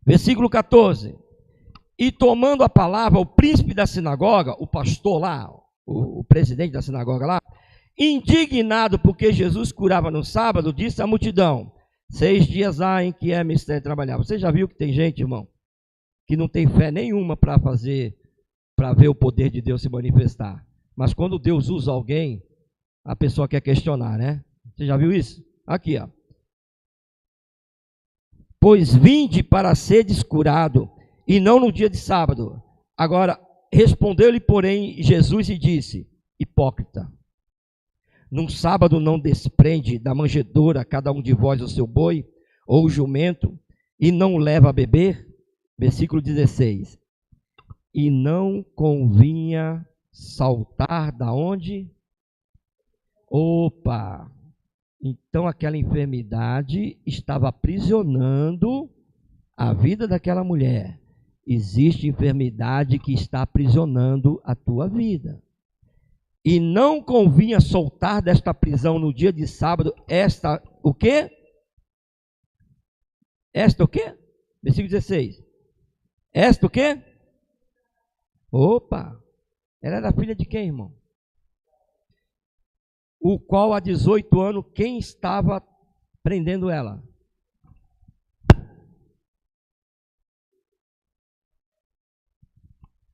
versículo 14. E tomando a palavra, o príncipe da sinagoga, o pastor lá, o presidente da sinagoga lá, indignado porque Jesus curava no sábado, disse à multidão: 6 dias há em que é mistério trabalhar. Você já viu que tem gente, irmão, que não tem fé nenhuma para ver o poder de Deus se manifestar. Mas quando Deus usa alguém, a pessoa quer questionar, né? Você já viu isso? Aqui, ó. Pois vinde para seres curado, e não no dia de sábado. Agora, respondeu-lhe, porém, Jesus e disse: hipócrita, num sábado não desprende da manjedoura cada um de vós o seu boi, ou o jumento, e não o leva a beber? Versículo 16. E não convinha saltar da onde? Opa! Então aquela enfermidade estava aprisionando a vida daquela mulher. Existe enfermidade que está aprisionando a tua vida. E não convinha soltar desta prisão no dia de sábado esta, o quê? Esta o quê? Versículo 16. Esta o quê? Opa! Ela era filha de quem, irmão? O qual há 18 anos, quem estava prendendo ela?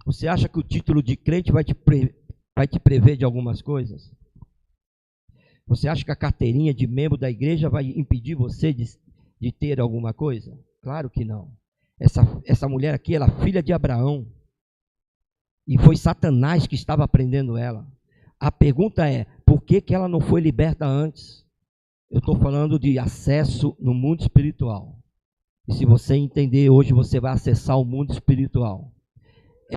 Você acha que o título de crente vai te prever de algumas coisas? Você acha que a carteirinha de membro da igreja vai impedir você de ter alguma coisa? Claro que não. Essa mulher aqui, ela é filha de Abraão. E foi Satanás que estava prendendo ela. A pergunta é, por que ela não foi liberta antes? Eu estou falando de acesso no mundo espiritual. E se você entender hoje, você vai acessar o mundo espiritual.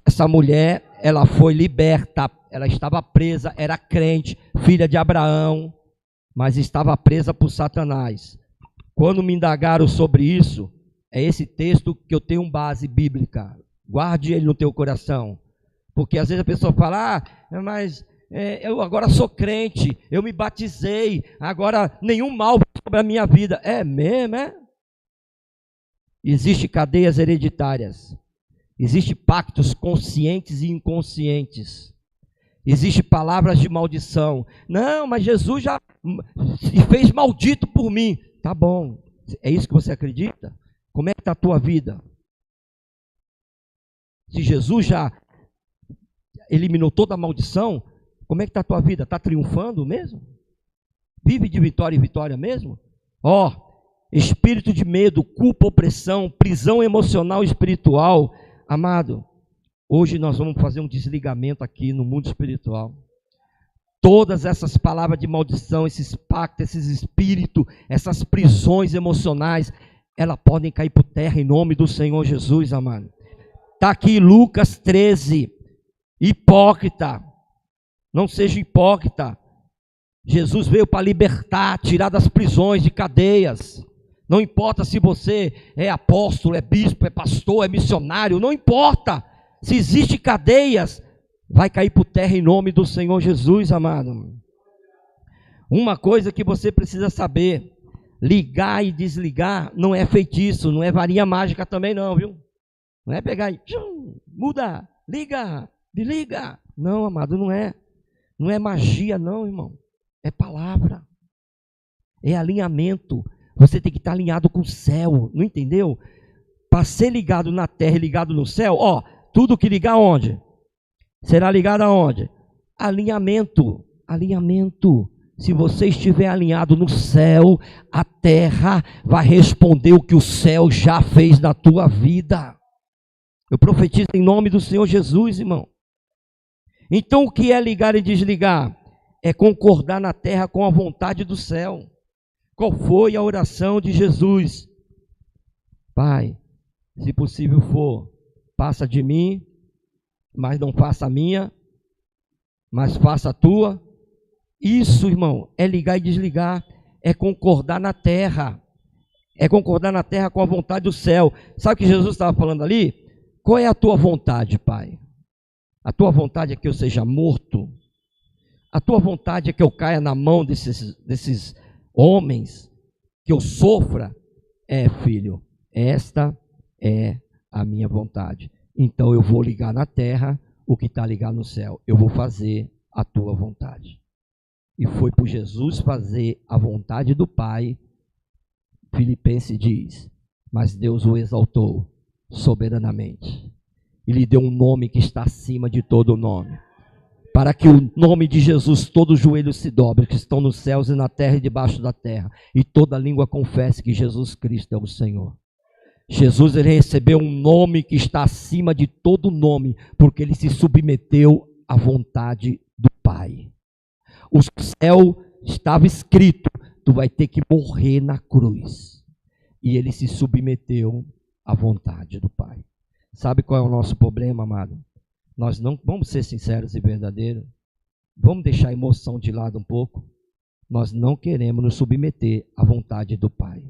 Essa mulher, ela foi liberta, ela estava presa, era crente, filha de Abraão, mas estava presa por Satanás. Quando me indagaram sobre isso, é esse texto que eu tenho base bíblica. Guarde ele no teu coração. Porque às vezes a pessoa fala, mas eu agora sou crente, eu me batizei, agora nenhum mal sobre a minha vida. É mesmo, é? Existem cadeias hereditárias. Existem pactos conscientes e inconscientes. Existem palavras de maldição. Não, mas Jesus já se fez maldito por mim. Tá bom, é isso que você acredita? Como é que está a tua vida? Se Jesus já eliminou toda a maldição, como é que está a tua vida? Está triunfando mesmo? Vive de vitória em vitória mesmo? Espírito de medo, culpa, opressão, prisão emocional e espiritual. Amado, hoje nós vamos fazer um desligamento aqui no mundo espiritual. Todas essas palavras de maldição, esses pactos, esses espíritos, essas prisões emocionais, elas podem cair por terra em nome do Senhor Jesus, amado. Está aqui Lucas 13, hipócrita, não seja hipócrita. Jesus veio para libertar, tirar das prisões, de cadeias. Não importa se você é apóstolo, é bispo, é pastor, é missionário, não importa. Se existem cadeias, vai cair por terra em nome do Senhor Jesus, amado. Uma coisa que você precisa saber: ligar e desligar não é feitiço, não é varinha mágica também não, viu? Não é pegar e muda, liga, desliga. Não, amado, não é. Não é magia não, irmão. É palavra. É alinhamento. Você tem que estar alinhado com o céu. Não entendeu? Para ser ligado na terra e ligado no céu, ó, tudo que ligar onde? Será ligado aonde? Alinhamento. Alinhamento. Se você estiver alinhado no céu, a terra vai responder o que o céu já fez na tua vida. Eu profetizo em nome do Senhor Jesus, irmão. Então o que é ligar e desligar? É concordar na terra com a vontade do céu. Qual foi a oração de Jesus? Pai, se possível for, passa de mim, mas não faça a minha, mas faça a tua. Isso, irmão, é ligar e desligar, é concordar na terra. É concordar na terra com a vontade do céu. Sabe o que Jesus estava falando ali? Qual é a tua vontade, Pai? A tua vontade é que eu seja morto? A tua vontade é que eu caia na mão desses homens? Que eu sofra? É, filho, esta é a minha vontade. Então eu vou ligar na terra o que está ligado no céu. Eu vou fazer a tua vontade. E foi por Jesus fazer a vontade do Pai. Filipenses diz, mas Deus o exaltou soberanamente. E lhe deu um nome que está acima de todo nome. Para que o nome de Jesus, todo joelho se dobre, que estão nos céus e na terra e debaixo da terra. E toda língua confesse que Jesus Cristo é o Senhor. Jesus, ele recebeu um nome que está acima de todo nome, porque ele se submeteu à vontade do Pai. O céu estava escrito, tu vai ter que morrer na cruz. E ele se submeteu à vontade do Pai. Sabe qual é o nosso problema, amado? Nós não vamos ser sinceros e verdadeiros. Vamos deixar a emoção de lado um pouco. Nós não queremos nos submeter à vontade do Pai.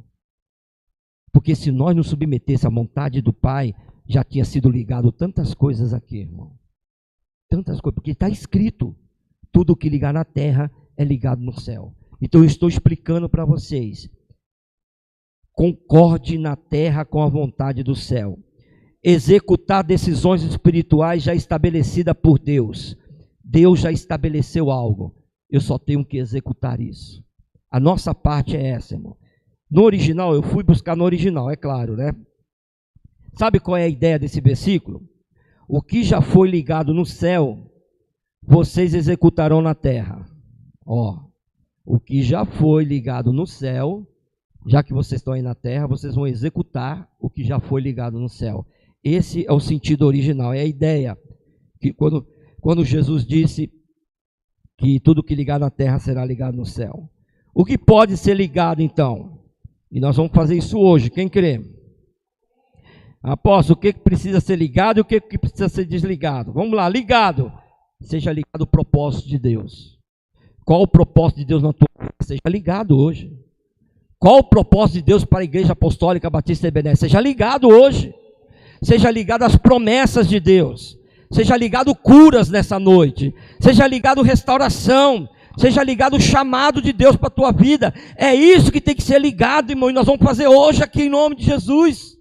Porque se nós nos submetêssemos à vontade do Pai, já tinha sido ligado tantas coisas aqui, irmão. Tantas coisas, porque está escrito. Tudo que ligar na terra é ligado no céu. Então eu estou explicando para vocês. Concorde na terra com a vontade do céu. Executar decisões espirituais já estabelecidas por Deus. Deus já estabeleceu algo. Eu só tenho que executar isso. A nossa parte é essa, irmão. No original, eu fui buscar no original, é claro, né? Sabe qual é a ideia desse versículo? O que já foi ligado no céu, vocês executarão na terra. Ó, o que já foi ligado no céu, já que vocês estão aí na terra, vocês vão executar o que já foi ligado no céu. Esse é o sentido original, é a ideia. Que quando Jesus disse que tudo que ligar na terra será ligado no céu. O que pode ser ligado então? E nós vamos fazer isso hoje, quem crê? Apóstolo, o que precisa ser ligado e o que precisa ser desligado? Vamos lá, ligado. Seja ligado ao propósito de Deus. Qual o propósito de Deus na tua vida? Seja ligado hoje. Qual o propósito de Deus para a Igreja Apostólica Batista Ebenezer? Seja ligado hoje. Seja ligado às promessas de Deus. Seja ligado curas nessa noite. Seja ligado restauração. Seja ligado o chamado de Deus para a tua vida. É isso que tem que ser ligado, irmão. E nós vamos fazer hoje aqui em nome de Jesus.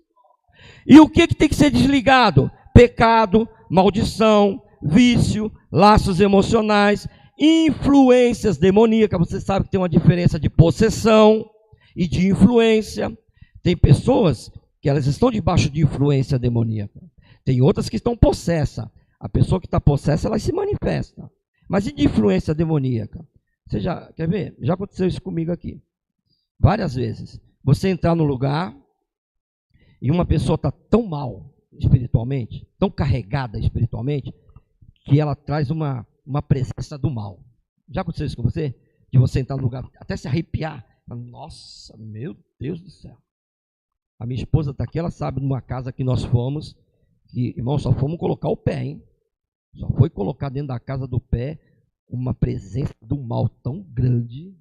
E o que tem que ser desligado? Pecado, maldição, vício, laços emocionais, influências demoníacas. Você sabe que tem uma diferença de possessão e de influência. Tem pessoas que elas estão debaixo de influência demoníaca. Tem outras que estão possessas. A pessoa que está possessa, ela se manifesta. Mas e de influência demoníaca? Você já quer ver? Já aconteceu isso comigo aqui. Várias vezes. Você entrar no lugar e uma pessoa está tão mal espiritualmente, tão carregada espiritualmente, que ela traz uma presença do mal. Já aconteceu isso com você? De você entrar no lugar, até se arrepiar. Nossa, meu Deus do céu. A minha esposa está aqui, ela sabe, numa casa que nós fomos, que, irmão, só fomos colocar o pé, hein? Só foi colocar dentro da casa do pé uma presença do mal tão grande,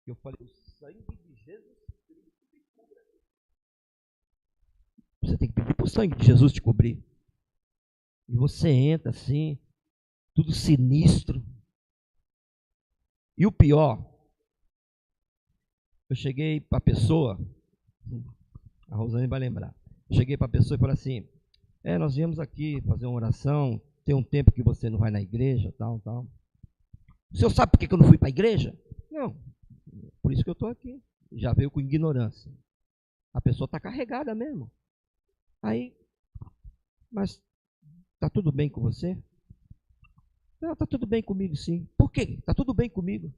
que eu falei, o sangue de Jesus Cristo te cubra. Você tem que pedir para o sangue de Jesus te cobrir. E você entra assim, tudo sinistro. E o pior, eu cheguei para a pessoa, a Rosane vai lembrar, eu cheguei para a pessoa e falei assim, nós viemos aqui fazer uma oração, tem um tempo que você não vai na igreja, tal. O senhor sabe por que eu não fui para a igreja? Não, por isso que eu estou aqui. Já veio com ignorância. A pessoa está carregada mesmo. Aí, mas está tudo bem com você? Não, está tudo bem comigo sim. Por quê? Está tudo bem comigo.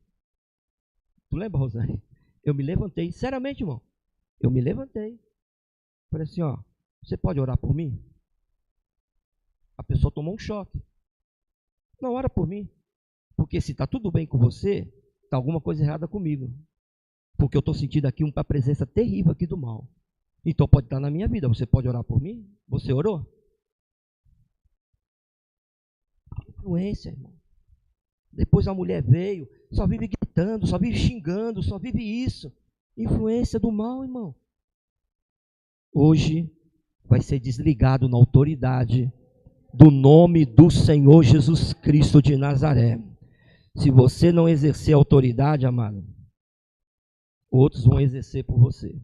Tu lembra, Rosane? Eu me levantei, seriamente, irmão. Eu me levantei. Falei assim, ó, você pode orar por mim? A pessoa tomou um choque. Não, ora por mim. Porque se está tudo bem com você, está alguma coisa errada comigo. Porque eu estou sentindo aqui uma presença terrível aqui do mal. Então pode estar na minha vida. Você pode orar por mim? Você orou? Influência, irmão. Depois a mulher veio, só vive gritando, só vive xingando, só vive isso. Influência do mal, irmão. Hoje vai ser desligado na autoridade do nome do Senhor Jesus Cristo de Nazaré. Se você não exercer autoridade, amado, outros vão exercer por você.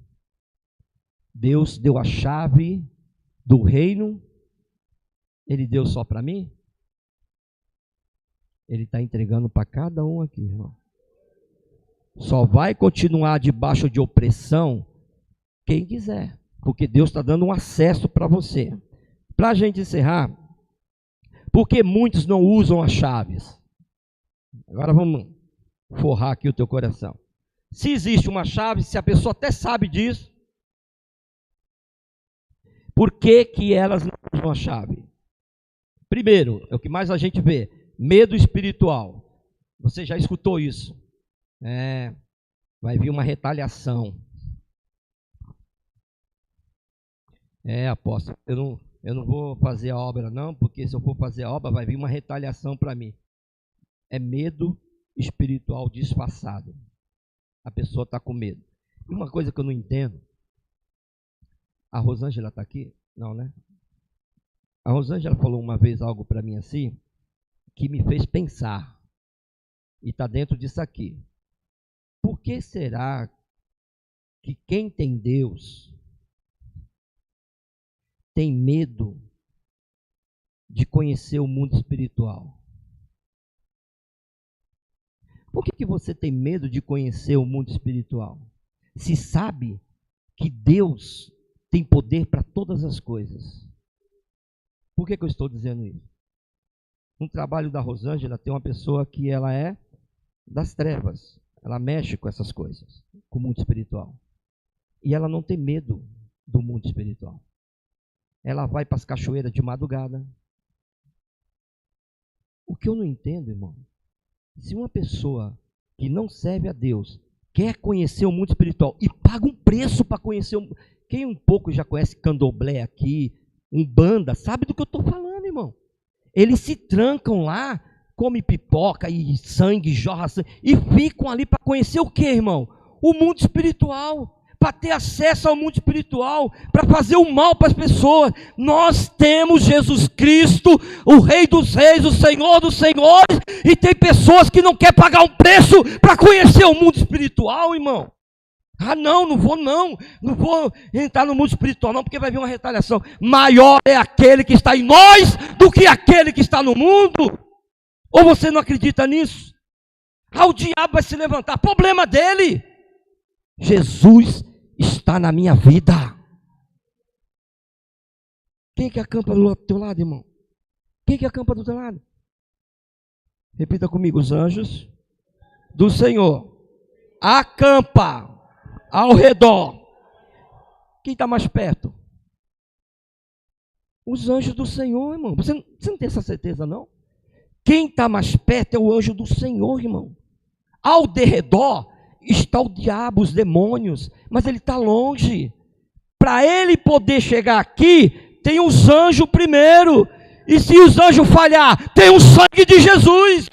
Deus deu a chave do reino. Ele deu só para mim? Ele está entregando para cada um aqui, irmão. Só vai continuar debaixo de opressão quem quiser, porque Deus está dando um acesso para você. Para a gente encerrar, porque muitos não usam as chaves. Agora vamos forrar aqui o teu coração. Se existe uma chave, se a pessoa até sabe disso, por que que elas não usam a chave? Primeiro, é o que mais a gente vê, medo espiritual. Você já escutou isso? Vai vir uma retaliação. Apóstolo, eu não vou fazer a obra não, porque se eu for fazer a obra vai vir uma retaliação para mim. É medo espiritual disfarçado. A pessoa está com medo. E uma coisa que eu não entendo, a Rosângela está aqui? Não, né? A Rosângela falou uma vez algo para mim assim, que me fez pensar, e está dentro disso aqui. Por que será que quem tem Deus tem medo de conhecer o mundo espiritual? Por que você tem medo de conhecer o mundo espiritual? Se sabe que Deus tem poder para todas as coisas. Por que eu estou dizendo isso? No trabalho da Rosângela tem uma pessoa que ela é das trevas. Ela mexe com essas coisas, com o mundo espiritual. E ela não tem medo do mundo espiritual. Ela vai para as cachoeiras de madrugada. O que eu não entendo, irmão, se uma pessoa que não serve a Deus quer conhecer o mundo espiritual e paga um preço para conhecer, quem um pouco já conhece candomblé aqui, umbanda, sabe do que eu estou falando, irmão? Eles se trancam lá, comem pipoca e sangue, jorra sangue, e ficam ali para conhecer o que, irmão? O mundo espiritual, para ter acesso ao mundo espiritual, para fazer o mal para as pessoas. Nós temos Jesus Cristo, o Rei dos Reis, o Senhor dos Senhores, e tem pessoas que não querem pagar um preço para conhecer o mundo espiritual, irmão. Não vou entrar no mundo espiritual não, porque vai vir uma retaliação. Maior é aquele que está em nós do que aquele que está no mundo. Ou você não acredita nisso? O diabo vai se levantar, problema dele. Jesus está na minha vida. Quem que acampa do teu lado, irmão? Quem que acampa do teu lado? Repita comigo: os anjos do Senhor acampa ao redor. Quem está mais perto? Os anjos do Senhor, irmão. Você não tem essa certeza, não? Quem está mais perto é o anjo do Senhor, irmão. Ao derredor está o diabo, os demônios, mas ele está longe. Para ele poder chegar aqui, tem os anjos primeiro. E se os anjos falhar, tem o sangue de Jesus.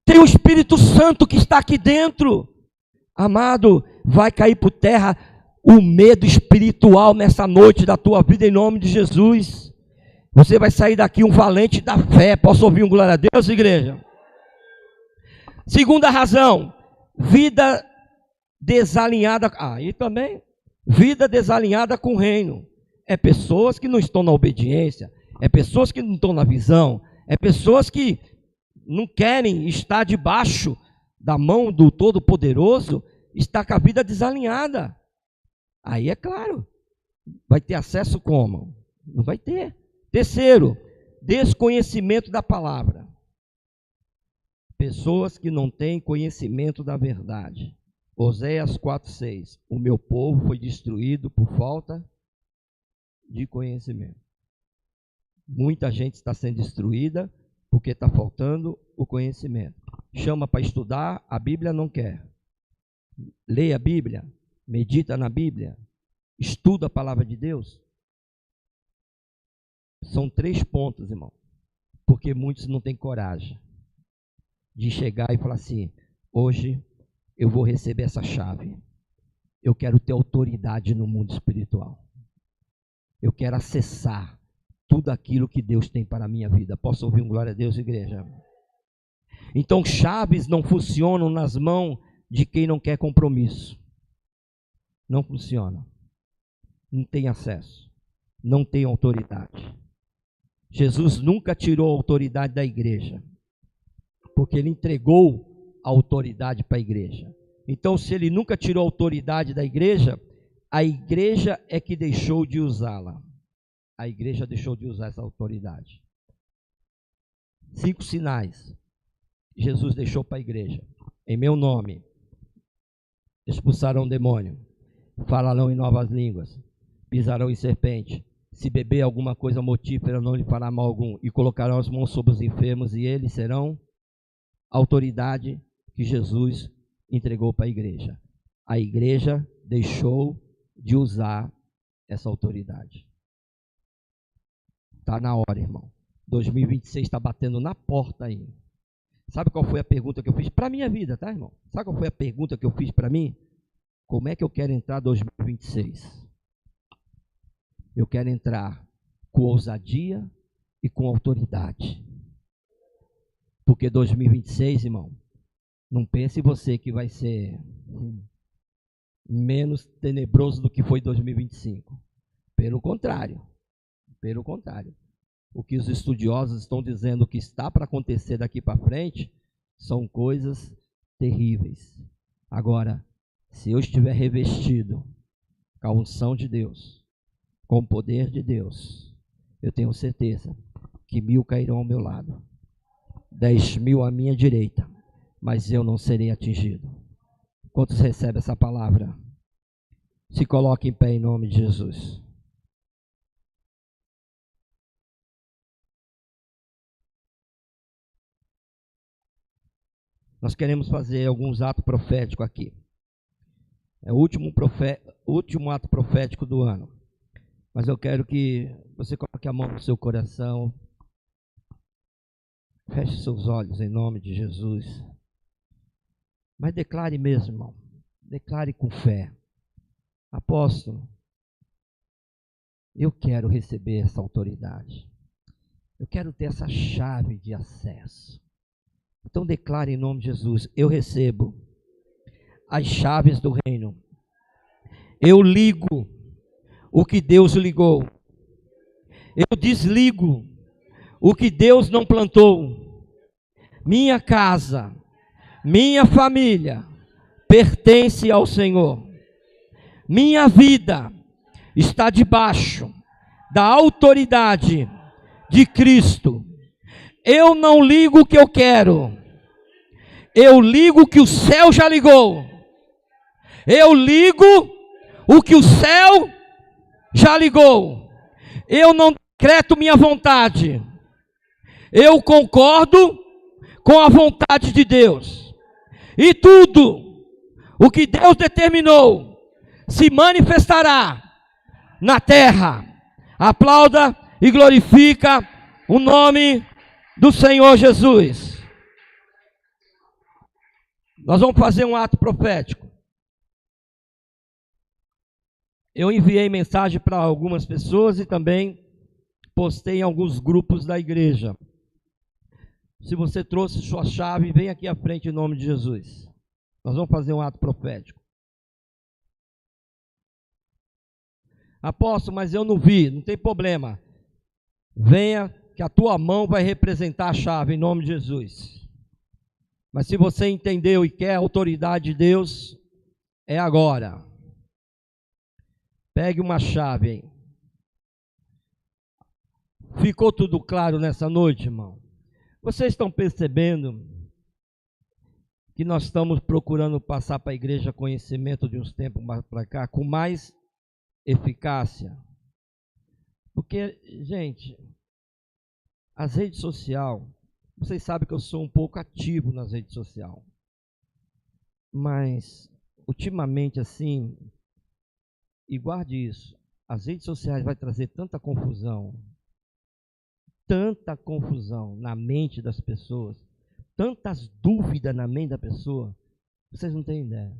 Tem o Espírito Santo que está aqui dentro. Amado, vai cair por terra o medo espiritual nessa noite da tua vida, em nome de Jesus. Você vai sair daqui um valente da fé. Posso ouvir um glória a Deus, igreja? Segunda razão, vida desalinhada. E também, vida desalinhada com o reino. É pessoas que não estão na obediência, é pessoas que não estão na visão, é pessoas que não querem estar debaixo da mão do Todo-Poderoso, está com a vida desalinhada. Aí é claro, vai ter acesso como? Não vai ter. Terceiro, desconhecimento da palavra. Pessoas que não têm conhecimento da verdade. Oséias 4:6. O meu povo foi destruído por falta de conhecimento. Muita gente está sendo destruída porque está faltando o conhecimento. Chama para estudar, a Bíblia não quer. Leia a Bíblia, medita na Bíblia, estuda a palavra de Deus. São 3 pontos, irmão, porque muitos não têm coragem de chegar e falar assim: hoje eu vou receber essa chave, eu quero ter autoridade no mundo espiritual, eu quero acessar tudo aquilo que Deus tem para a minha vida. Posso ouvir um glória a Deus, igreja? Então, chaves não funcionam nas mãos de quem não quer compromisso. Não funciona. Não tem acesso. Não tem autoridade. Jesus nunca tirou a autoridade da igreja, porque ele entregou a autoridade para a igreja. Então, se ele nunca tirou a autoridade da igreja, a igreja é que deixou de usá-la. A igreja deixou de usar essa autoridade. 5 sinais Jesus deixou para a igreja. Em meu nome, expulsarão demônio, falarão em novas línguas, pisarão em serpente, se beber alguma coisa mortífera não lhe fará mal algum, e colocarão as mãos sobre os enfermos, e eles serão a autoridade que Jesus entregou para a igreja. A igreja deixou de usar essa autoridade. Está na hora, irmão. 2026 está batendo na porta aí. Sabe qual foi a pergunta que eu fiz para a minha vida, tá, irmão? Sabe qual foi a pergunta que eu fiz para mim? Como é que eu quero entrar 2026? Eu quero entrar com ousadia e com autoridade. Porque 2026, irmão, não pense você que vai ser menos tenebroso do que foi 2025. Pelo contrário. Pelo contrário. O que os estudiosos estão dizendo que está para acontecer daqui para frente são coisas terríveis. Agora, se eu estiver revestido com a unção de Deus, com o poder de Deus, eu tenho certeza que 1000 cairão ao meu lado, 10.000 à minha direita, mas eu não serei atingido. Quantos recebem essa palavra? Se coloque em pé em nome de Jesus. Nós queremos fazer alguns atos proféticos aqui. É o último ato profético do ano. Mas eu quero que você coloque a mão no seu coração. Feche seus olhos em nome de Jesus. Mas declare mesmo, irmão. Declare com fé. Apóstolo, eu quero receber essa autoridade. Eu quero ter essa chave de acesso. Então declare em nome de Jesus: eu recebo as chaves do reino. Eu ligo o que Deus ligou. Eu desligo o que Deus não plantou. Minha casa, minha família pertence ao Senhor. Minha vida está debaixo da autoridade de Cristo. Eu não ligo o que eu quero. Eu ligo o que o céu já ligou. Eu ligo o que o céu já ligou. Eu não decreto minha vontade. Eu concordo com a vontade de Deus. E tudo o que Deus determinou se manifestará na terra. Aplauda e glorifica o nome do Senhor Jesus. Nós vamos fazer um ato profético. Eu enviei mensagem para algumas pessoas e também postei em alguns grupos da igreja. Se você trouxe sua chave, vem aqui à frente em nome de Jesus. Nós vamos fazer um ato profético. Apóstolo, mas eu não vi, não tem problema. Venha, que a tua mão vai representar a chave em nome de Jesus. Mas se você entendeu e quer a autoridade de Deus, é agora. Pegue uma chave aí. Ficou tudo claro nessa noite, irmão? Vocês estão percebendo que nós estamos procurando passar para a igreja conhecimento de uns tempos para cá com mais eficácia? Porque, gente, as redes sociais, vocês sabem que eu sou um pouco ativo nas redes sociais, mas ultimamente assim, e guarde isso, as redes sociais vai trazer tanta confusão na mente das pessoas, tantas dúvidas na mente da pessoa, vocês não têm ideia.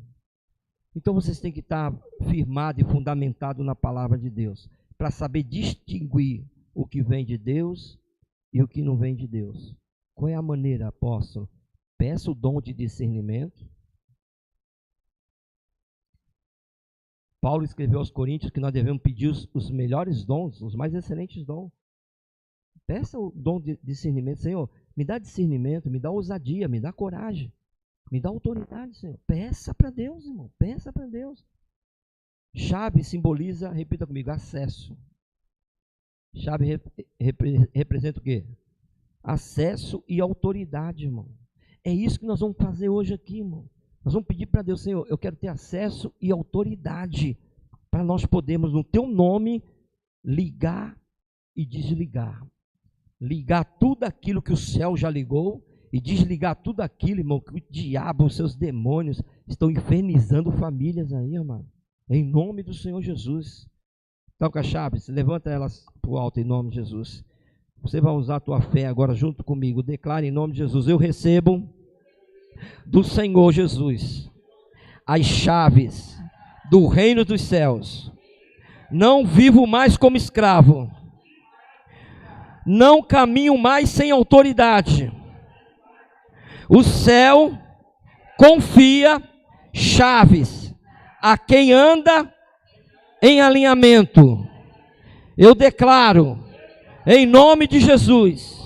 Então vocês têm que estar firmados e fundamentados na palavra de Deus, para saber distinguir o que vem de Deus e o que não vem de Deus. Qual é a maneira, apóstolo? Peça o dom de discernimento. Paulo escreveu aos Coríntios que nós devemos pedir os melhores dons, os mais excelentes dons. Peça o dom de discernimento. Senhor, me dá discernimento, me dá ousadia, me dá coragem, me dá autoridade, Senhor. Peça para Deus, irmão, peça para Deus. Chave simboliza, repita comigo, acesso. Chave representa o quê? Acesso e autoridade, irmão. É isso que nós vamos fazer hoje aqui, irmão. Nós vamos pedir para Deus, Senhor, eu quero ter acesso e autoridade para nós podermos, no teu nome, ligar e desligar. Ligar tudo aquilo que o céu já ligou e desligar tudo aquilo, irmão, que o diabo, os seus demônios estão infernizando famílias aí, irmão. Em nome do Senhor Jesus. Toca a chave, levanta elas para o alto em nome de Jesus. Você vai usar a tua fé agora junto comigo. Declara em nome de Jesus: eu recebo do Senhor Jesus as chaves do reino dos céus. Não vivo mais como escravo. Não caminho mais sem autoridade. O céu confia chaves a quem anda em alinhamento. Eu declaro, em nome de Jesus,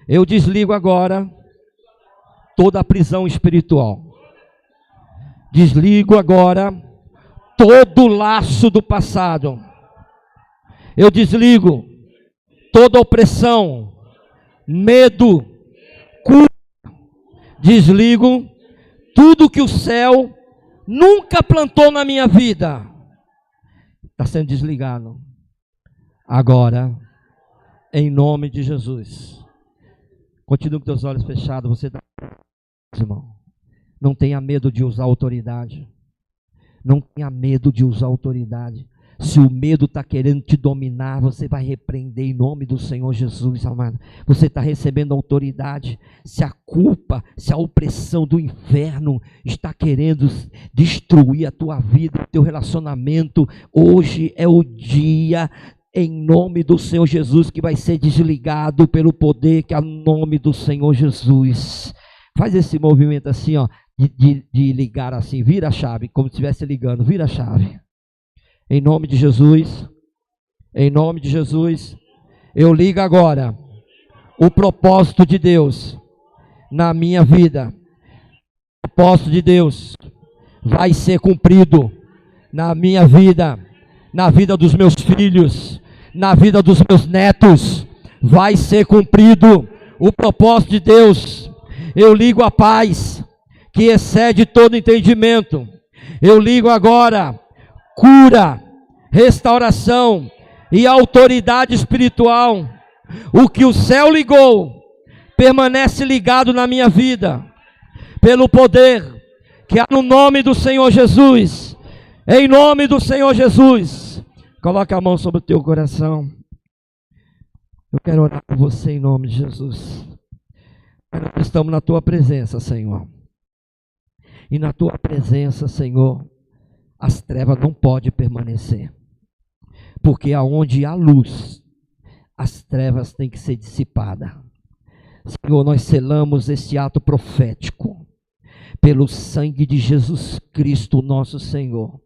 eu desligo agora toda a prisão espiritual. Desligo agora todo o laço do passado. Eu desligo toda opressão, medo, culpa. Desligo tudo que o céu nunca plantou na minha vida. Está sendo desligado. Agora, em nome de Jesus. Continue com teus olhos fechados. Você está, irmão. Não tenha medo de usar autoridade. Não tenha medo de usar autoridade. Se o medo está querendo te dominar, você vai repreender em nome do Senhor Jesus, amado. Você está recebendo autoridade. Se a culpa, se a opressão do inferno está querendo destruir a tua vida, o teu relacionamento, hoje é o dia, em nome do Senhor Jesus, que vai ser desligado pelo poder que é o nome do Senhor Jesus. Faz esse movimento assim, ó, de ligar assim, vira a chave, como se estivesse ligando, vira a chave. Em nome de Jesus, em nome de Jesus, eu ligo agora o propósito de Deus na minha vida. O propósito de Deus vai ser cumprido na minha vida, na vida dos meus filhos, na vida dos meus netos. Vai ser cumprido o propósito de Deus. Eu ligo a paz que excede todo entendimento. Eu ligo agora cura, restauração e autoridade espiritual. O que o céu ligou permanece ligado na minha vida, pelo poder que há no nome do Senhor Jesus. Em nome do Senhor Jesus, coloca a mão sobre o teu coração. Eu quero orar por você em nome de Jesus. Nós estamos na tua presença, Senhor, e na tua presença, Senhor, as trevas não podem permanecer, porque aonde há luz, as trevas têm que ser dissipadas. Senhor, nós selamos esse ato profético pelo sangue de Jesus Cristo, nosso Senhor.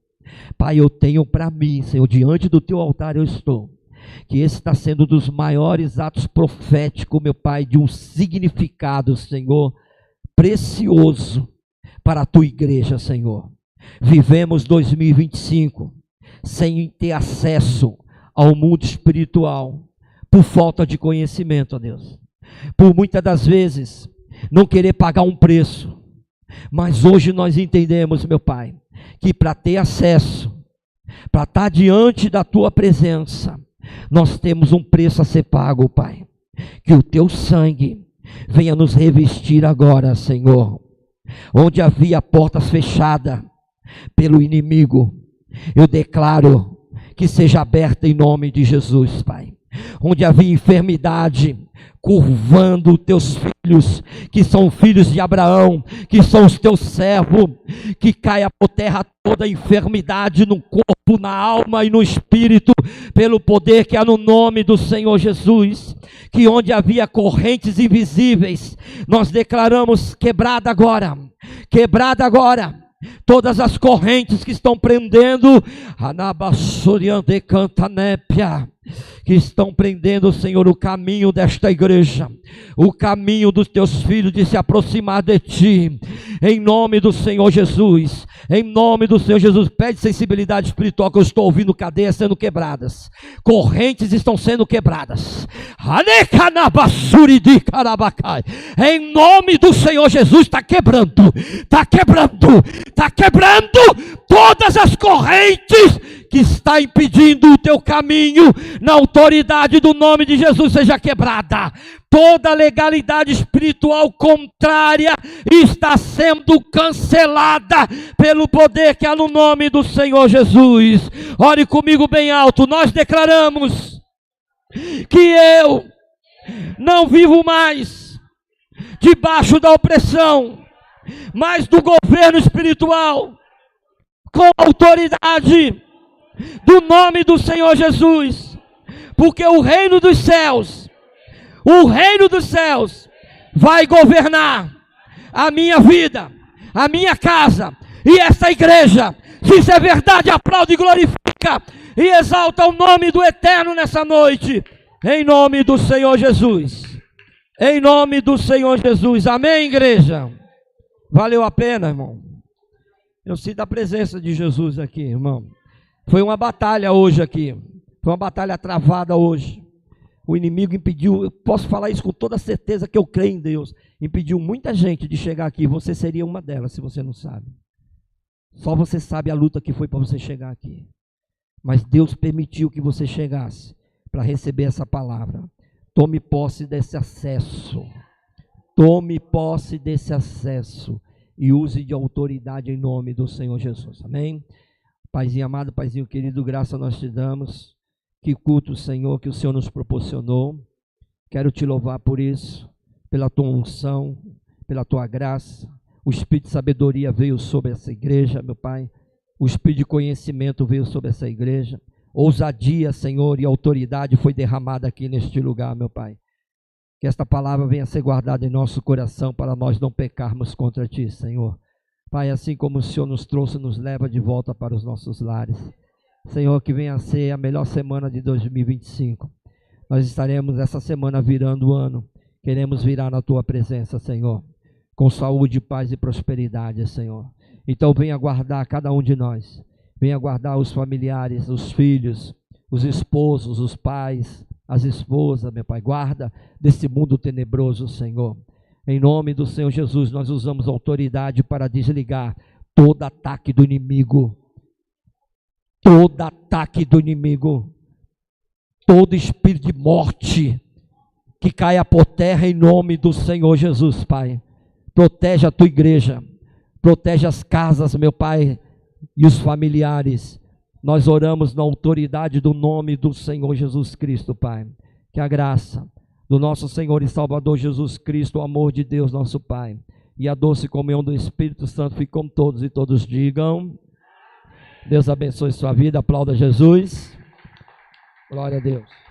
Pai, eu tenho para mim, Senhor, diante do teu altar eu estou, que esse está sendo um dos maiores atos proféticos, meu Pai, de um significado, Senhor, precioso para a tua igreja, Senhor. Vivemos 2025 sem ter acesso ao mundo espiritual, por falta de conhecimento, ó Deus. Por muitas das vezes não querer pagar um preço. Mas hoje nós entendemos, meu Pai, que para ter acesso, para estar diante da tua presença, nós temos um preço a ser pago, Pai. Que o teu sangue venha nos revestir agora, Senhor. Onde havia portas fechadas pelo inimigo, eu declaro que seja aberta em nome de Jesus, Pai. Onde havia enfermidade, curvando os teus filhos, que são filhos de Abraão, que são os teus servos, que caia por terra toda a enfermidade no corpo, na alma e no espírito, pelo poder que há no nome do Senhor Jesus. Que onde havia correntes invisíveis, nós declaramos quebrada agora, todas as correntes que estão prendendo, que estão prendendo, Senhor, o caminho desta igreja, o caminho dos teus filhos de se aproximar de ti, em nome do Senhor Jesus, pede sensibilidade espiritual, que eu estou ouvindo cadeias sendo quebradas, correntes estão sendo quebradas, em nome do Senhor Jesus, está quebrando todas as correntes que está impedindo o teu caminho, na autoridade do nome de Jesus seja quebrada. Toda legalidade espiritual contrária está sendo cancelada pelo poder que há no nome do Senhor Jesus. Ore comigo bem alto. Nós declaramos que eu não vivo mais debaixo da opressão, mas do governo espiritual, com autoridade do nome do Senhor Jesus, porque o reino dos céus vai governar a minha vida, a minha casa e essa igreja. Se isso é verdade, aplaude e glorifica e exalta o nome do Eterno nessa noite, em nome do Senhor Jesus, em nome do Senhor Jesus. Amém, igreja? Valeu a pena, irmão. Eu sinto a presença de Jesus aqui, irmão. Foi uma batalha hoje aqui, foi uma batalha travada hoje. O inimigo impediu, eu posso falar isso com toda certeza que eu creio em Deus, impediu muita gente de chegar aqui. Você seria uma delas, se você não sabe. Só você sabe a luta que foi para você chegar aqui. Mas Deus permitiu que você chegasse para receber essa palavra. Tome posse desse acesso. Tome posse desse acesso e use de autoridade em nome do Senhor Jesus. Amém? Paizinho amado, Paizinho querido, graça nós te damos. Que culto, Senhor, que o Senhor nos proporcionou. Quero te louvar por isso, pela tua unção, pela tua graça. O espírito de sabedoria veio sobre essa igreja, meu Pai. O espírito de conhecimento veio sobre essa igreja. Ousadia, Senhor, e autoridade foi derramada aqui neste lugar, meu Pai. Que esta palavra venha a ser guardada em nosso coração para nós não pecarmos contra ti, Senhor. Pai, assim como o Senhor nos trouxe, nos leva de volta para os nossos lares. Senhor, que venha a ser a melhor semana de 2025. Nós estaremos essa semana virando o ano. Queremos virar na tua presença, Senhor, com saúde, paz e prosperidade, Senhor. Então venha guardar cada um de nós. Venha guardar os familiares, os filhos, os esposos, os pais, as esposas, meu Pai. Guarda desse mundo tenebroso, Senhor. Em nome do Senhor Jesus, nós usamos autoridade para desligar todo ataque do inimigo. Todo ataque do inimigo. Todo espírito de morte que caia por terra em nome do Senhor Jesus, Pai. Protege a tua igreja. Protege as casas, meu Pai, e os familiares. Nós oramos na autoridade do nome do Senhor Jesus Cristo, Pai. Que a graça do nosso Senhor e Salvador Jesus Cristo, o amor de Deus, nosso Pai, e a doce comunhão do Espírito Santo fique com todos, e todos digam: Deus abençoe sua vida. Aplauda Jesus. Glória a Deus.